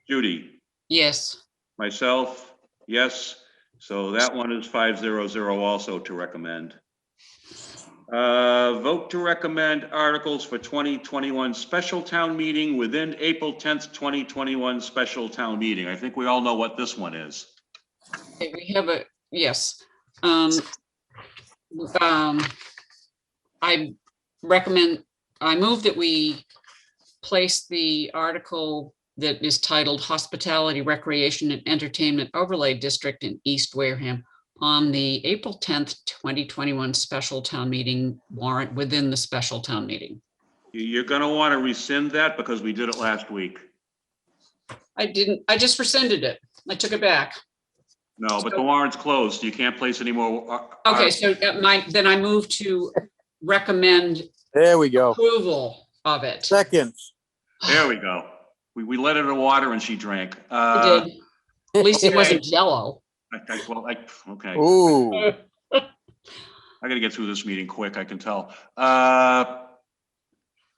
Judy, Yes. myself, yes. So that one is 500 also to recommend. Vote to recommend articles for 2021 special town meeting within April 10th, 2021 special town meeting. I think we all know what this one is. Okay, we have a, yes. I move that we place the article that is titled Hospitality, Recreation and Entertainment Overlay District in East Wareham on the April 10th, 2021 special town meeting warrant within the special town meeting. You're going to want to rescind that because we did it last week. I just rescinded it. I took it back. No, but the warrant's closed. You can't place any more. Okay, so then I move to recommend There we go. approval of it. Second. There we go. We let her in the water and she drank. I did. At least it wasn't Jell-O. Okay. Ooh. I gotta get through this meeting quick, I can tell.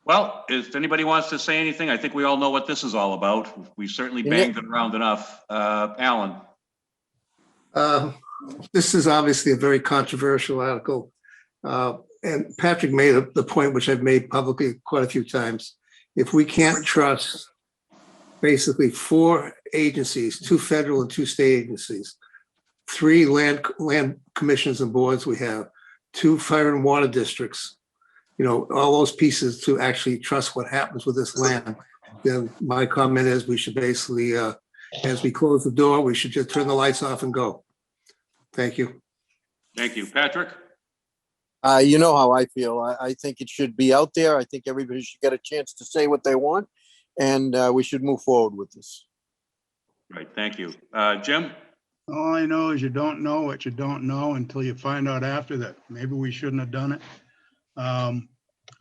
Well, if anybody wants to say anything, I think we all know what this is all about. We certainly banged it around enough. Alan. This is obviously a very controversial article. And Patrick made the point, which I've made publicly quite a few times. If we can't trust basically 4 agencies, 2 federal and 2 state agencies, 3 land commissions and boards we have, 2 fire and water districts, all those pieces to actually trust what happens with this land, then my comment is we should basically, as we close the door, we should just turn the lights off and go. Thank you. Thank you. Patrick? You know how I feel. I think it should be out there. I think everybody should get a chance to say what they want, and we should move forward with this. Right, thank you. Jim? All I know is you don't know what you don't know until you find out after that. Maybe we shouldn't have done it. I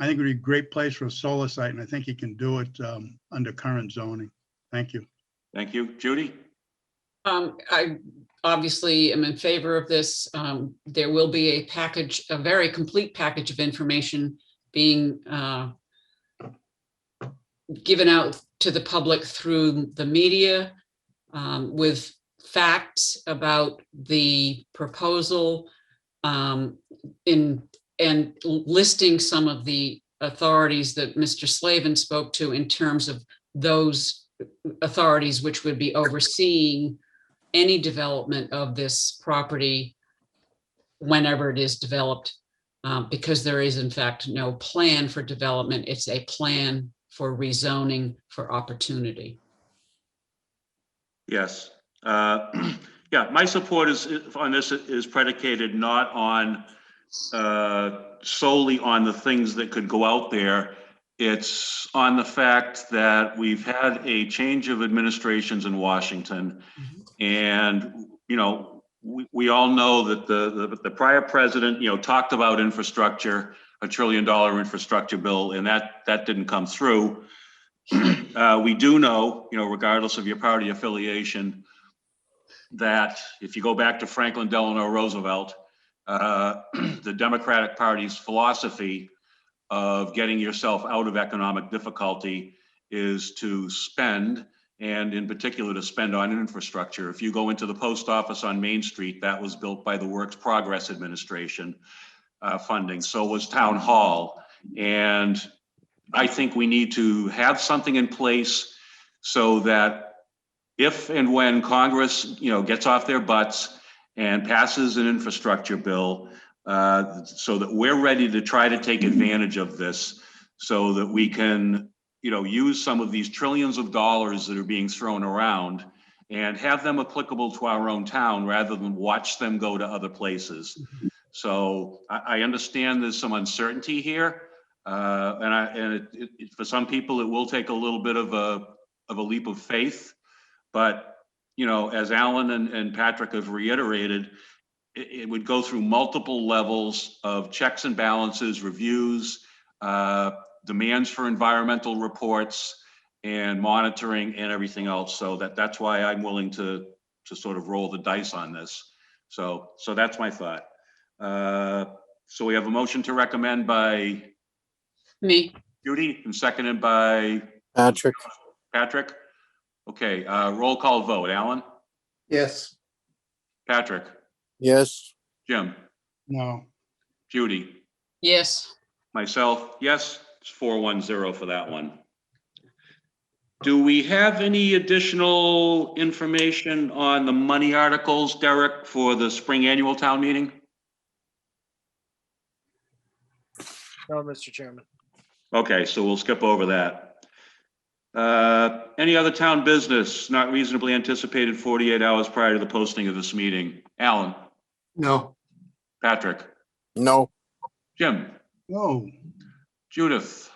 think it would be a great place for a solar site, and I think you can do it under current zoning. Thank you. Thank you. Judy? I obviously am in favor of this. There will be a very complete package of information being given out to the public through the media with facts about the proposal and listing some of the authorities that Mr. Slavin spoke to in terms of those authorities which would be overseeing any development of this property whenever it is developed, because there is in fact no plan for development. It's a plan for rezoning for opportunity. Yes. Yeah, my support on this is predicated not on solely on the things that could go out there. It's on the fact that we've had a change of administrations in Washington. And, you know, we all know that the prior president, you know, talked about infrastructure, $1 trillion infrastructure bill, and that didn't come through. We do know, you know, regardless of your party affiliation, that if you go back to Franklin Delano Roosevelt, the Democratic Party's philosophy of getting yourself out of economic difficulty is to spend, and in particular to spend on infrastructure. If you go into the post office on Main Street, that was built by the Works Progress Administration funding. So was Town Hall. And I think we need to have something in place so that if and when Congress, you know, gets off their butts and passes an infrastructure bill, so that we're ready to try to take advantage of this, so that we can, you know, use some of these trillions of dollars that are being thrown around and have them applicable to our own town rather than watch them go to other places. So I understand there's some uncertainty here, and for some people it will take a little bit of a leap of faith. But, you know, as Alan and Patrick have reiterated, it would go through multiple levels of checks and balances, reviews, demands for environmental reports and monitoring and everything else. So that's why I'm willing to sort of roll the dice on this. So that's my thought. So we have a motion to recommend by Me. Judy and seconded by Patrick. Patrick. Okay, roll call vote. Alan? Yes. Patrick? Yes. Jim? No. Judy? Yes. Myself, yes. It's 4-1-0 for that one. Do we have any additional information on the money articles, Derek, for the spring annual town meeting? No, Mr. Chairman. Okay, so we'll skip over that. Any other town business not reasonably anticipated 48 hours prior to the posting of this meeting? Alan? No. Patrick? No. Jim? No. Judith?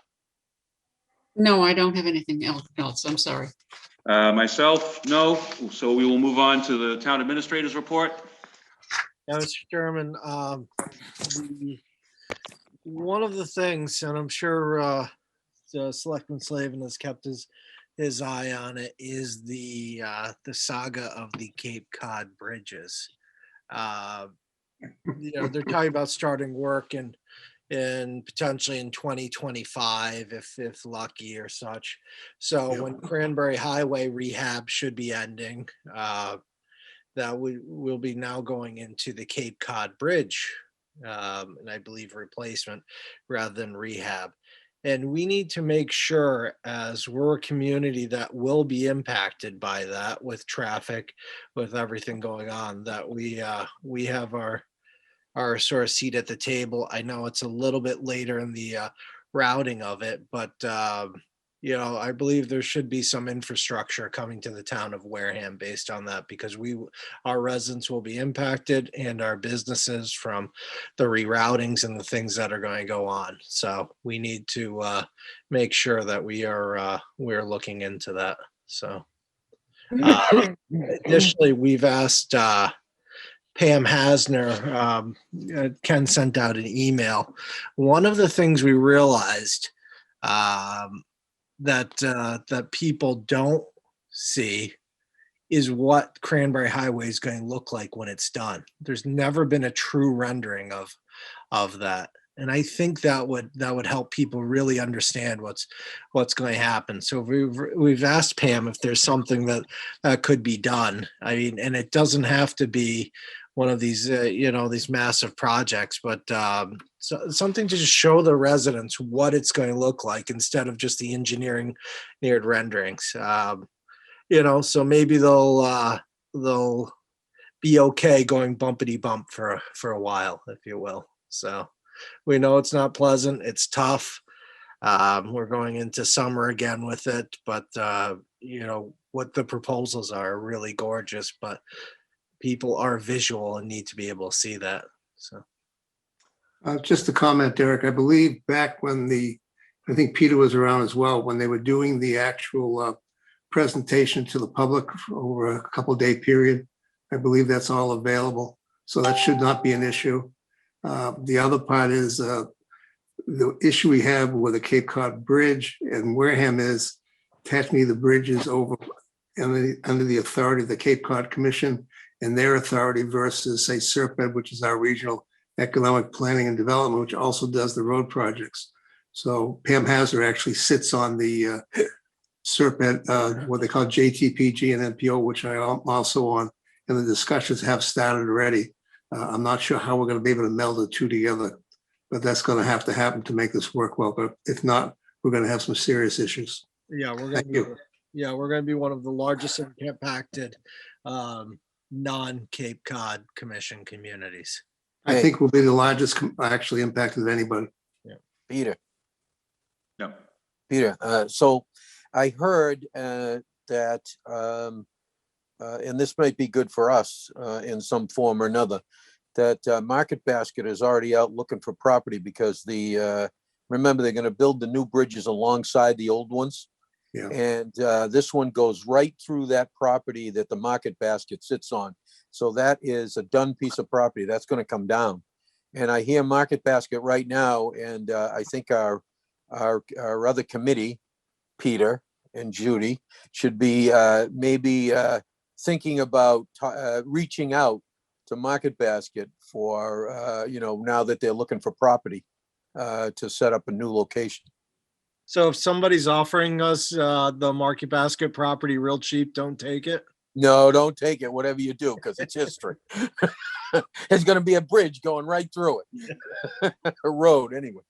No, I don't have anything else. I'm sorry. Myself, no. So we will move on to the town administrator's report. Yeah, Mr. Chairman, one of the things, and I'm sure the Selectman Slavin has kept his eye on it, is the saga of the Cape Cod bridges. You know, they're talking about starting work in potentially in 2025 if lucky or such. So when Cranberry Highway rehab should be ending, that we'll be now going into the Cape Cod Bridge, and I believe replacement rather than rehab. And we need to make sure, as we're a community that will be impacted by that with traffic, with everything going on, that we have our sort of seat at the table. I know it's a little bit later in the routing of it, but you know, I believe there should be some infrastructure coming to the town of Wareham based on that, because our residents will be impacted and our businesses from the reroutings and the things that are going to go on. So we need to make sure that we're looking into that. So additionally, we've asked Pam Hasner, Ken sent out an email. One of the things we realized that people don't see is what Cranberry Highway is going to look like when it's done. There's never been a true rendering of that. And I think that would help people really understand what's going to happen. So we've asked Pam if there's something that could be done. I mean, and it doesn't have to be one of these, these massive projects, but something to just show the residents what it's going to look like instead of just the engineered renderings. So maybe they'll be okay going bumpity bump for a while, if you will. So we know it's not pleasant. It's tough. We're going into summer again with it, but what the proposals are really gorgeous, but people are visual and need to be able to see that. So. Just a comment, Derek, I believe back when I think Peter was around as well, when they were doing the actual presentation to the public over a couple day period. I believe that's all available. So that should not be an issue. The other part is the issue we have with the Cape Cod Bridge and Wareham is technically the bridge is over under the authority of the Cape Cod Commission and their authority versus, say, SERPED, which is our regional economic planning and development, which also does the road projects. So Pam Hazard actually sits on the SERPED, what they call JTPG and NPO, which I am also on, and the discussions have started already. I'm not sure how we're going to be able to meld the two together, but that's going to happen to make this work well. But if not, we're going to have some serious issues. Yeah, we're Thank going to you. we're going to be one of the largest impacted non-Cape Cod Commission communities. I think we'll be the largest actually impacted of anybody. Peter. No. Peter, so I heard that, and this might be good for us in some form or another, that Market Basket is already out looking for property because remember, they're going to build the new bridges alongside the old ones. Yeah. And this one goes right through that property that the Market Basket sits on. So that is a done piece of property that's going to come down. And I hear Market Basket right now, and I think our other committee, Peter and Judy, should be maybe thinking about reaching out to Market Basket for, now that they're looking for property to set up a new location. So if somebody's offering us the Market Basket property real cheap, don't take it. No, don't take it, whatever you do, because it's history. There's going to be a bridge going right through it. A road, anyway.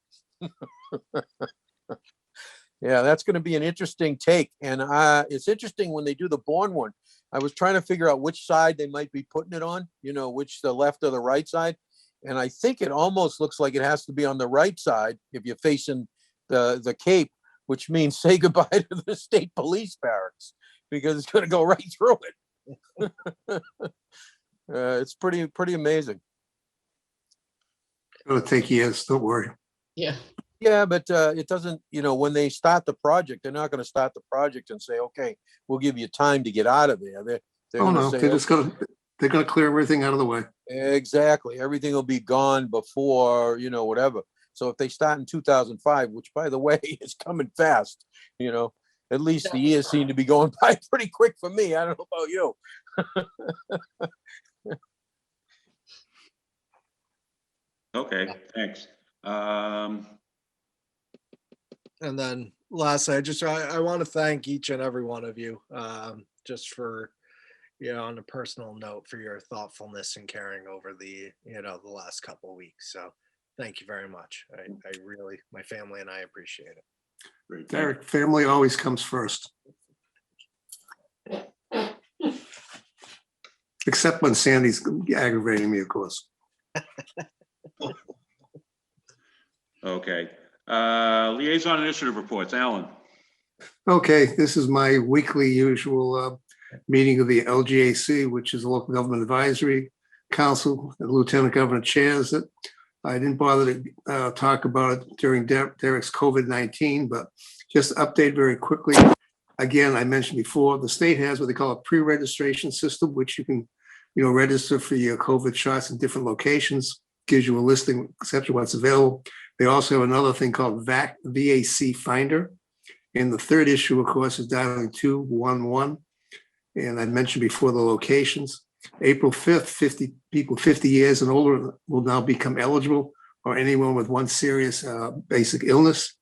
Yeah, that's going to be an interesting take. And it's interesting when they do the Bourne one. I was trying to figure out which side they might be putting it on, which the left or the right side. And I think it almost looks like it has to be on the right side if you're facing the Cape, which means say goodbye to the state police barracks, because it's going to go right through it. It's pretty amazing. It'll take years, don't worry. Yeah. Yeah, but it doesn't, when they start the project, they're not going to start the project and say, okay, we'll give you time to get out of there. They're Oh, going to no, say, they're going to clear everything out of the way. exactly. Everything will be gone before, whatever. So if they start in 2005, which by the way, is coming fast, at least the years seem to be going by pretty quick for me. I don't know about you. Okay, thanks. And then lastly, I want to thank each and every one of you just for, on a personal note, for your thoughtfulness and caring over the last couple of weeks. So thank you very much. I really, my family and I appreciate it. Great. Derek, family always comes first. Except when Sandy's aggravating me, of course. Okay. Liaison initiative reports, Alan. Okay, this is my weekly usual meeting of the LGAC, which is the Local Government Advisory Council. The Lieutenant Governor chairs it. I didn't bother to talk about it during Derek's COVID-19, but just update very quickly. Again, I mentioned before, the state has what they call a pre-registration system, which you can, register for your COVID shots in different locations, gives you a listing, etc., what's available. They also have another thing called VAC Finder. And the third issue, of course, is dialing 211. And I mentioned before the locations. April 5th, 50 people 50 years and older will now become eligible, or anyone with one serious basic illness.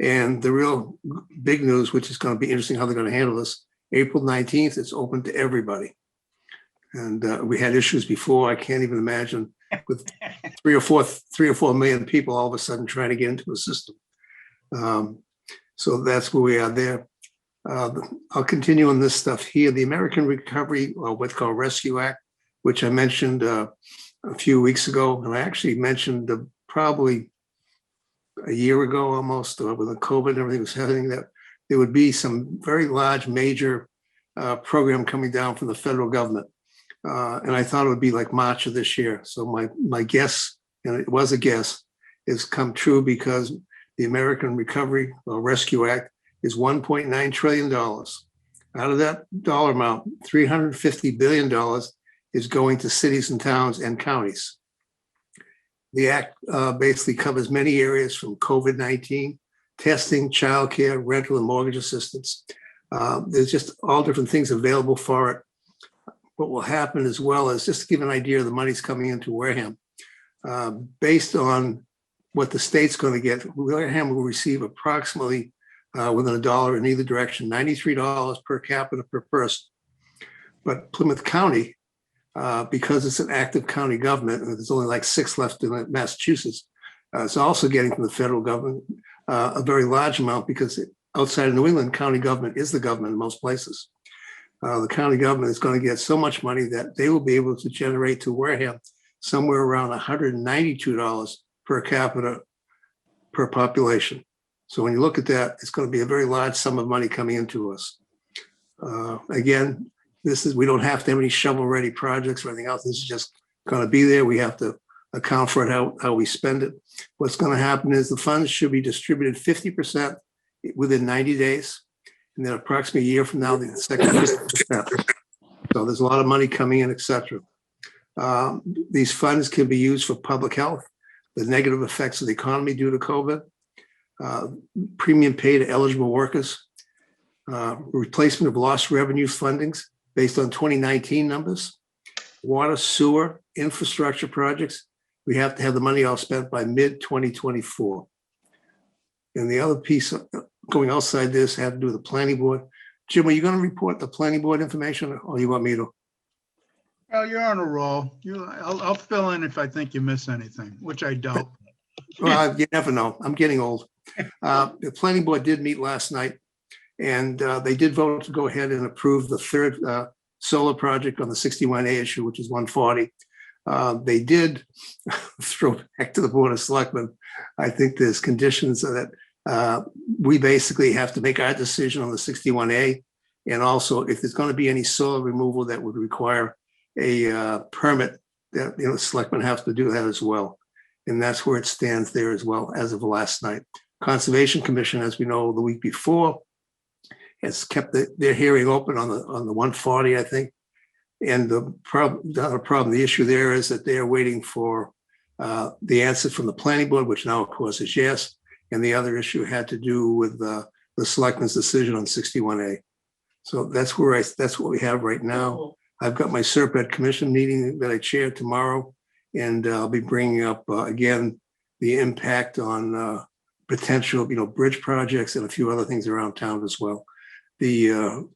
And the real big news, which is going to be interesting how they're going to handle this, April 19th, it's open to everybody. And we had issues before. I can't even imagine with 3 or 4 million people all of a sudden trying to get into the system. So that's where we are there. I'll continue on this stuff here. The American Recovery, or what's called Rescue Act, which I mentioned a few weeks ago, and I actually mentioned probably a year ago almost, with the COVID and everything was happening, that there would be some very large major program coming down from the federal government. And I thought it would be like March of this year. So my guess, and it was a guess, is come true because the American Recovery or Rescue Act is $1.9 trillion. Out of that dollar amount, $350 billion is going to cities and towns and counties. The act basically covers many areas from COVID-19, testing, childcare, rental and mortgage assistance. There's just all different things available for it. What will happen as well is, just to give an idea of the money's coming into Wareham, based on what the state's going to get, Wareham will receive approximately within $1 in either direction, $93 per capita per person. But Plymouth County, because it's an active county government, and there's only like 6 left in Massachusetts, it's also getting from the federal government a very large amount, because outside of New England, county government is the government in most places. The county government is going to get so much money that they will be able to generate to Wareham somewhere around $192 per capita per population. So when you look at that, it's going to be a very large sum of money coming into us. Again, we don't have to have any shovel-ready projects or anything else. This is just going to be there. We have to account for it, how we spend it. What's going to happen is the funds should be distributed 50% within 90 days. And then approximately a year from now, the second 50%. So there's a lot of money coming in, et cetera. These funds can be used for public health, the negative effects of the economy due to COVID, premium pay to eligible workers, replacement of lost revenue fundings based on 2019 numbers, water, sewer, infrastructure projects. We have to have the money all spent by mid-2024. And the other piece going outside this had to do with the planning board. Jim, are you going to report the planning board information, or you want me to? Well, you're on a roll. I'll fill in if I think you miss anything, which I don't. Well, you never know. I'm getting old. The planning board did meet last night, and they did vote to go ahead and approve the third solar project on the 61A issue, which is 140. They did throw back to the Board of Selectmen. I think there's conditions that we basically have to make our decision on the 61A. And also, if there's going to be any solar removal that would require a permit, that selectmen have to do that as well. And that's where it stands there as well as of last night. Conservation Commission, as we know, the week before has kept their hearing open on the 140, I think. And the issue there is that they're waiting for the answer from the planning board, which now, of course, is yes. And the other issue had to do with the selectmen's decision on 61A. So that's what we have right now. I've got my Serpent Commission meeting that I chair tomorrow, and I'll be bringing up again the impact on potential, bridge projects and a few other things around town as well. The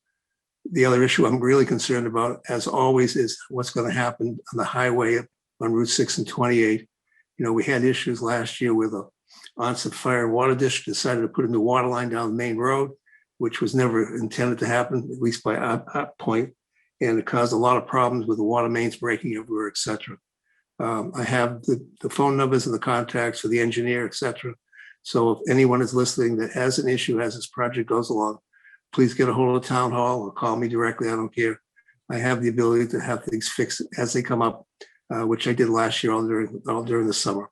other issue I'm really concerned about, as always, is what's going to happen on the highway on Route 6 and 28. We had issues last year with a Onset Fire and Water District decided to put a new water line down the main road, which was never intended to happen, at least by our point. And it caused a lot of problems with the water mains breaking everywhere, et cetera. I have the phone numbers and the contacts for the engineer, et cetera. So if anyone is listening that has an issue as this project goes along, please get a hold of Town Hall or call me directly. I don't care. I have the ability to have things fixed as they come up, which I did last year all during the summer.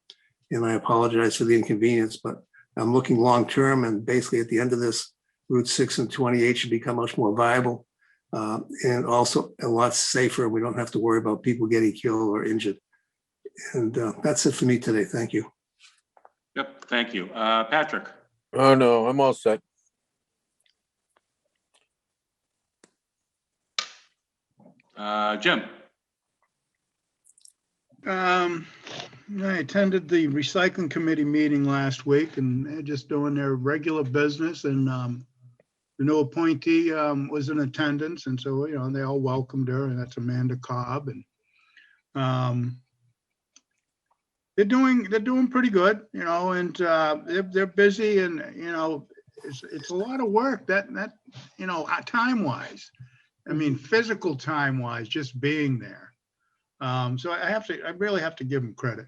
And I apologize for the inconvenience, but I'm looking long-term, and basically at the end of this, Route 6 and 28 should become much more viable and also a lot safer. We don't have to worry about people getting killed or injured. And that's it for me today. Thank you. Yep, thank you. Patrick? Oh, no, I'm all set. Jim? I attended the recycling committee meeting last week, and they're just doing their regular business, and the new appointee was in attendance, and so they all welcomed her, and that's Amanda Cobb, and they're doing pretty good, and they're busy, and it's a lot of work that time wise. I mean, physical time wise, just being there. So I really have to give them credit.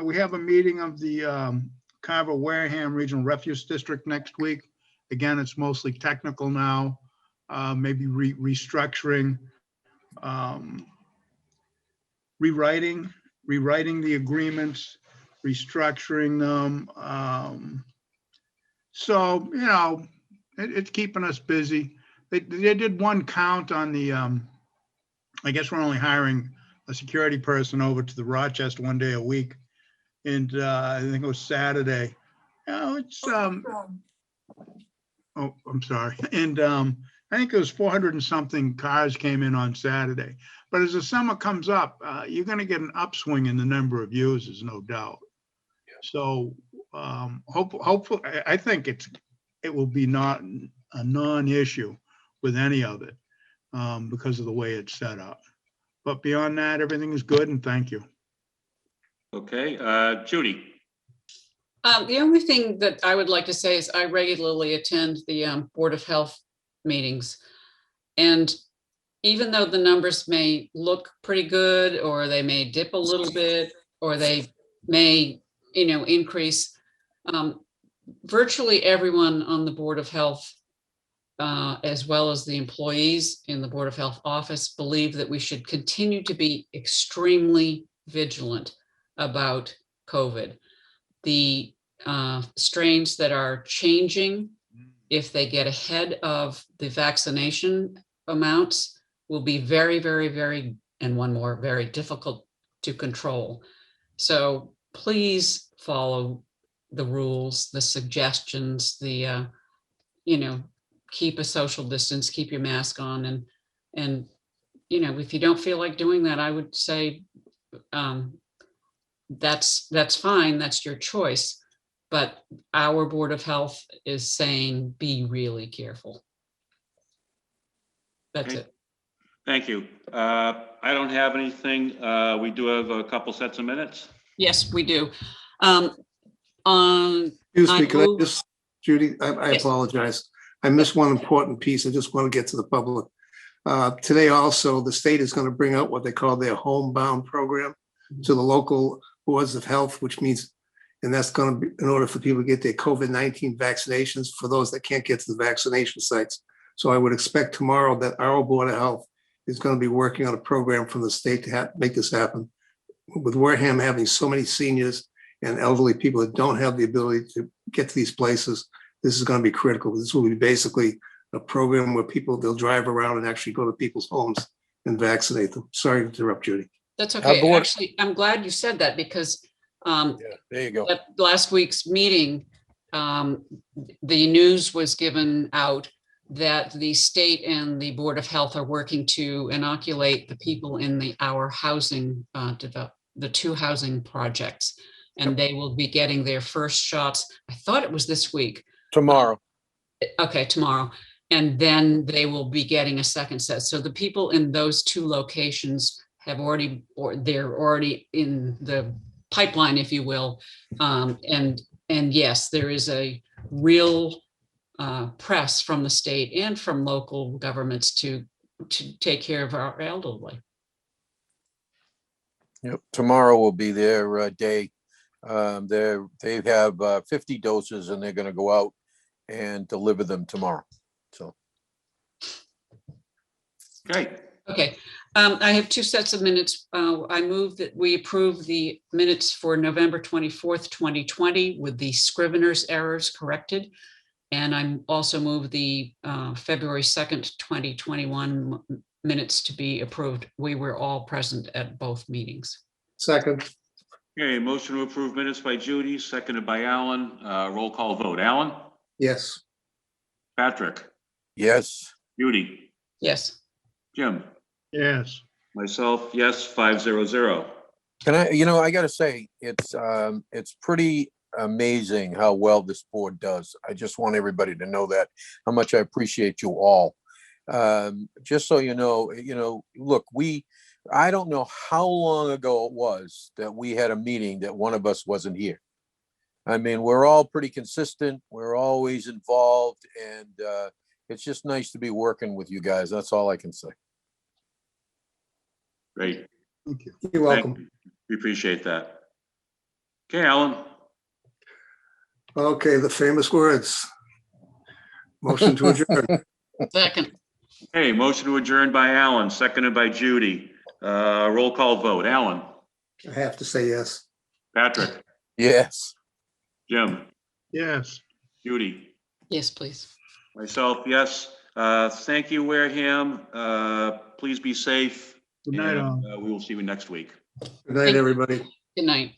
We have a meeting of the Carver Wareham Regional Refuse District next week. Again, it's mostly technical now, maybe restructuring, rewriting the agreements, restructuring them. So, you know, it's keeping us busy. They did one count on the, I guess we're only hiring a security person over to the Rochester one day a week. And I think it was Saturday. Oh, it's, oh, I'm sorry. And I think it was 400 and something cars came in on Saturday. But as the summer comes up, you're going to get an upswing in the number of users, no doubt. So hopefully, I think it will be not a non-issue with any of it because of the way it's set up. But beyond that, everything is good, and thank you. Okay, Judy. The only thing that I would like to say is I regularly attend the Board of Health meetings. And even though the numbers may look pretty good, or they may dip a little bit, or they may, you know, increase, virtually everyone on the Board of Health, as well as the employees in the Board of Health office, believe that we should continue to be extremely vigilant about COVID. The strains that are changing, if they get ahead of the vaccination amounts, will be very, very, very, and one more, very difficult to control. So please follow the rules, the suggestions, the, you know, keep a social distance, keep your mask on. And, you know, if you don't feel like doing that, I would say that's fine, that's your choice. But our Board of Health is saying, be really careful. That's it. Thank you. I don't have anything. We do have a couple sets of minutes. Yes, we do. Excuse me, can I just, Judy, I Yes. apologize. I missed one important piece. I just want to get to the public. Today also, the state is going to bring out what they call their homebound program to the local boards of health, which means, and that's going to be in order for people to get their COVID-19 vaccinations for those that can't get to the vaccination sites. So I would expect tomorrow that our Board of Health is going to be working on a program from the state to make this happen. With Wareham having so many seniors and elderly people that don't have the ability to get to these places, this is going to be critical. This will be basically a program where they'll drive around and actually go to people's homes and vaccinate them. Sorry to interrupt, Judy. That's okay. Actually, I'm glad you said that, because Yeah, there you go. at last week's meeting, the news was given out that the state and the Board of Health are working to inoculate the people in our housing, the 2 housing projects, and they will be getting their first shots. I thought it was this week. Tomorrow. Okay, tomorrow. And then they will be getting a second set. So the people in those 2 locations have already, or they're already in the pipeline, if you will. And yes, there is a real press from the state and from local governments to take care of our elderly. Yep, tomorrow will be their day. They have 50 doses and they're going to go out and deliver them tomorrow. So. Okay. Okay. I have 2 sets of minutes. I move that we approve the minutes for November 24th, 2020 with the scrivener's errors corrected. And I also move the February 2nd, 2021 minutes to be approved. We were all present at both meetings. Second. Okay, motion to approve minutes by Judy, seconded by Alan. Roll call vote. Alan? Yes. Patrick? Yes. Judy? Yes. Jim? Yes. Myself, yes, 500. Can I gotta say, it's pretty amazing how well this board does. I just want everybody to know that, how much I appreciate you all. Just so you know, look, I don't know how long ago it was that we had a meeting that one of us wasn't here. I mean, we're all pretty consistent. We're always involved, and it's just nice to be working with you guys. That's all I can say. Great. Thank you. You're welcome. We appreciate that. Okay, Alan. Okay, the famous words. Motion to adjourn. Second, Hey, motion to adjourn by Alan, seconded by Judy. Roll call vote. Alan, I have to say yes. Patrick, Yes. Jim, Yes. Judy, yes, please. myself, yes. Thank you, Wareham. Please be safe. Good night, all. And we will see you next week. Good night, everybody. Good night.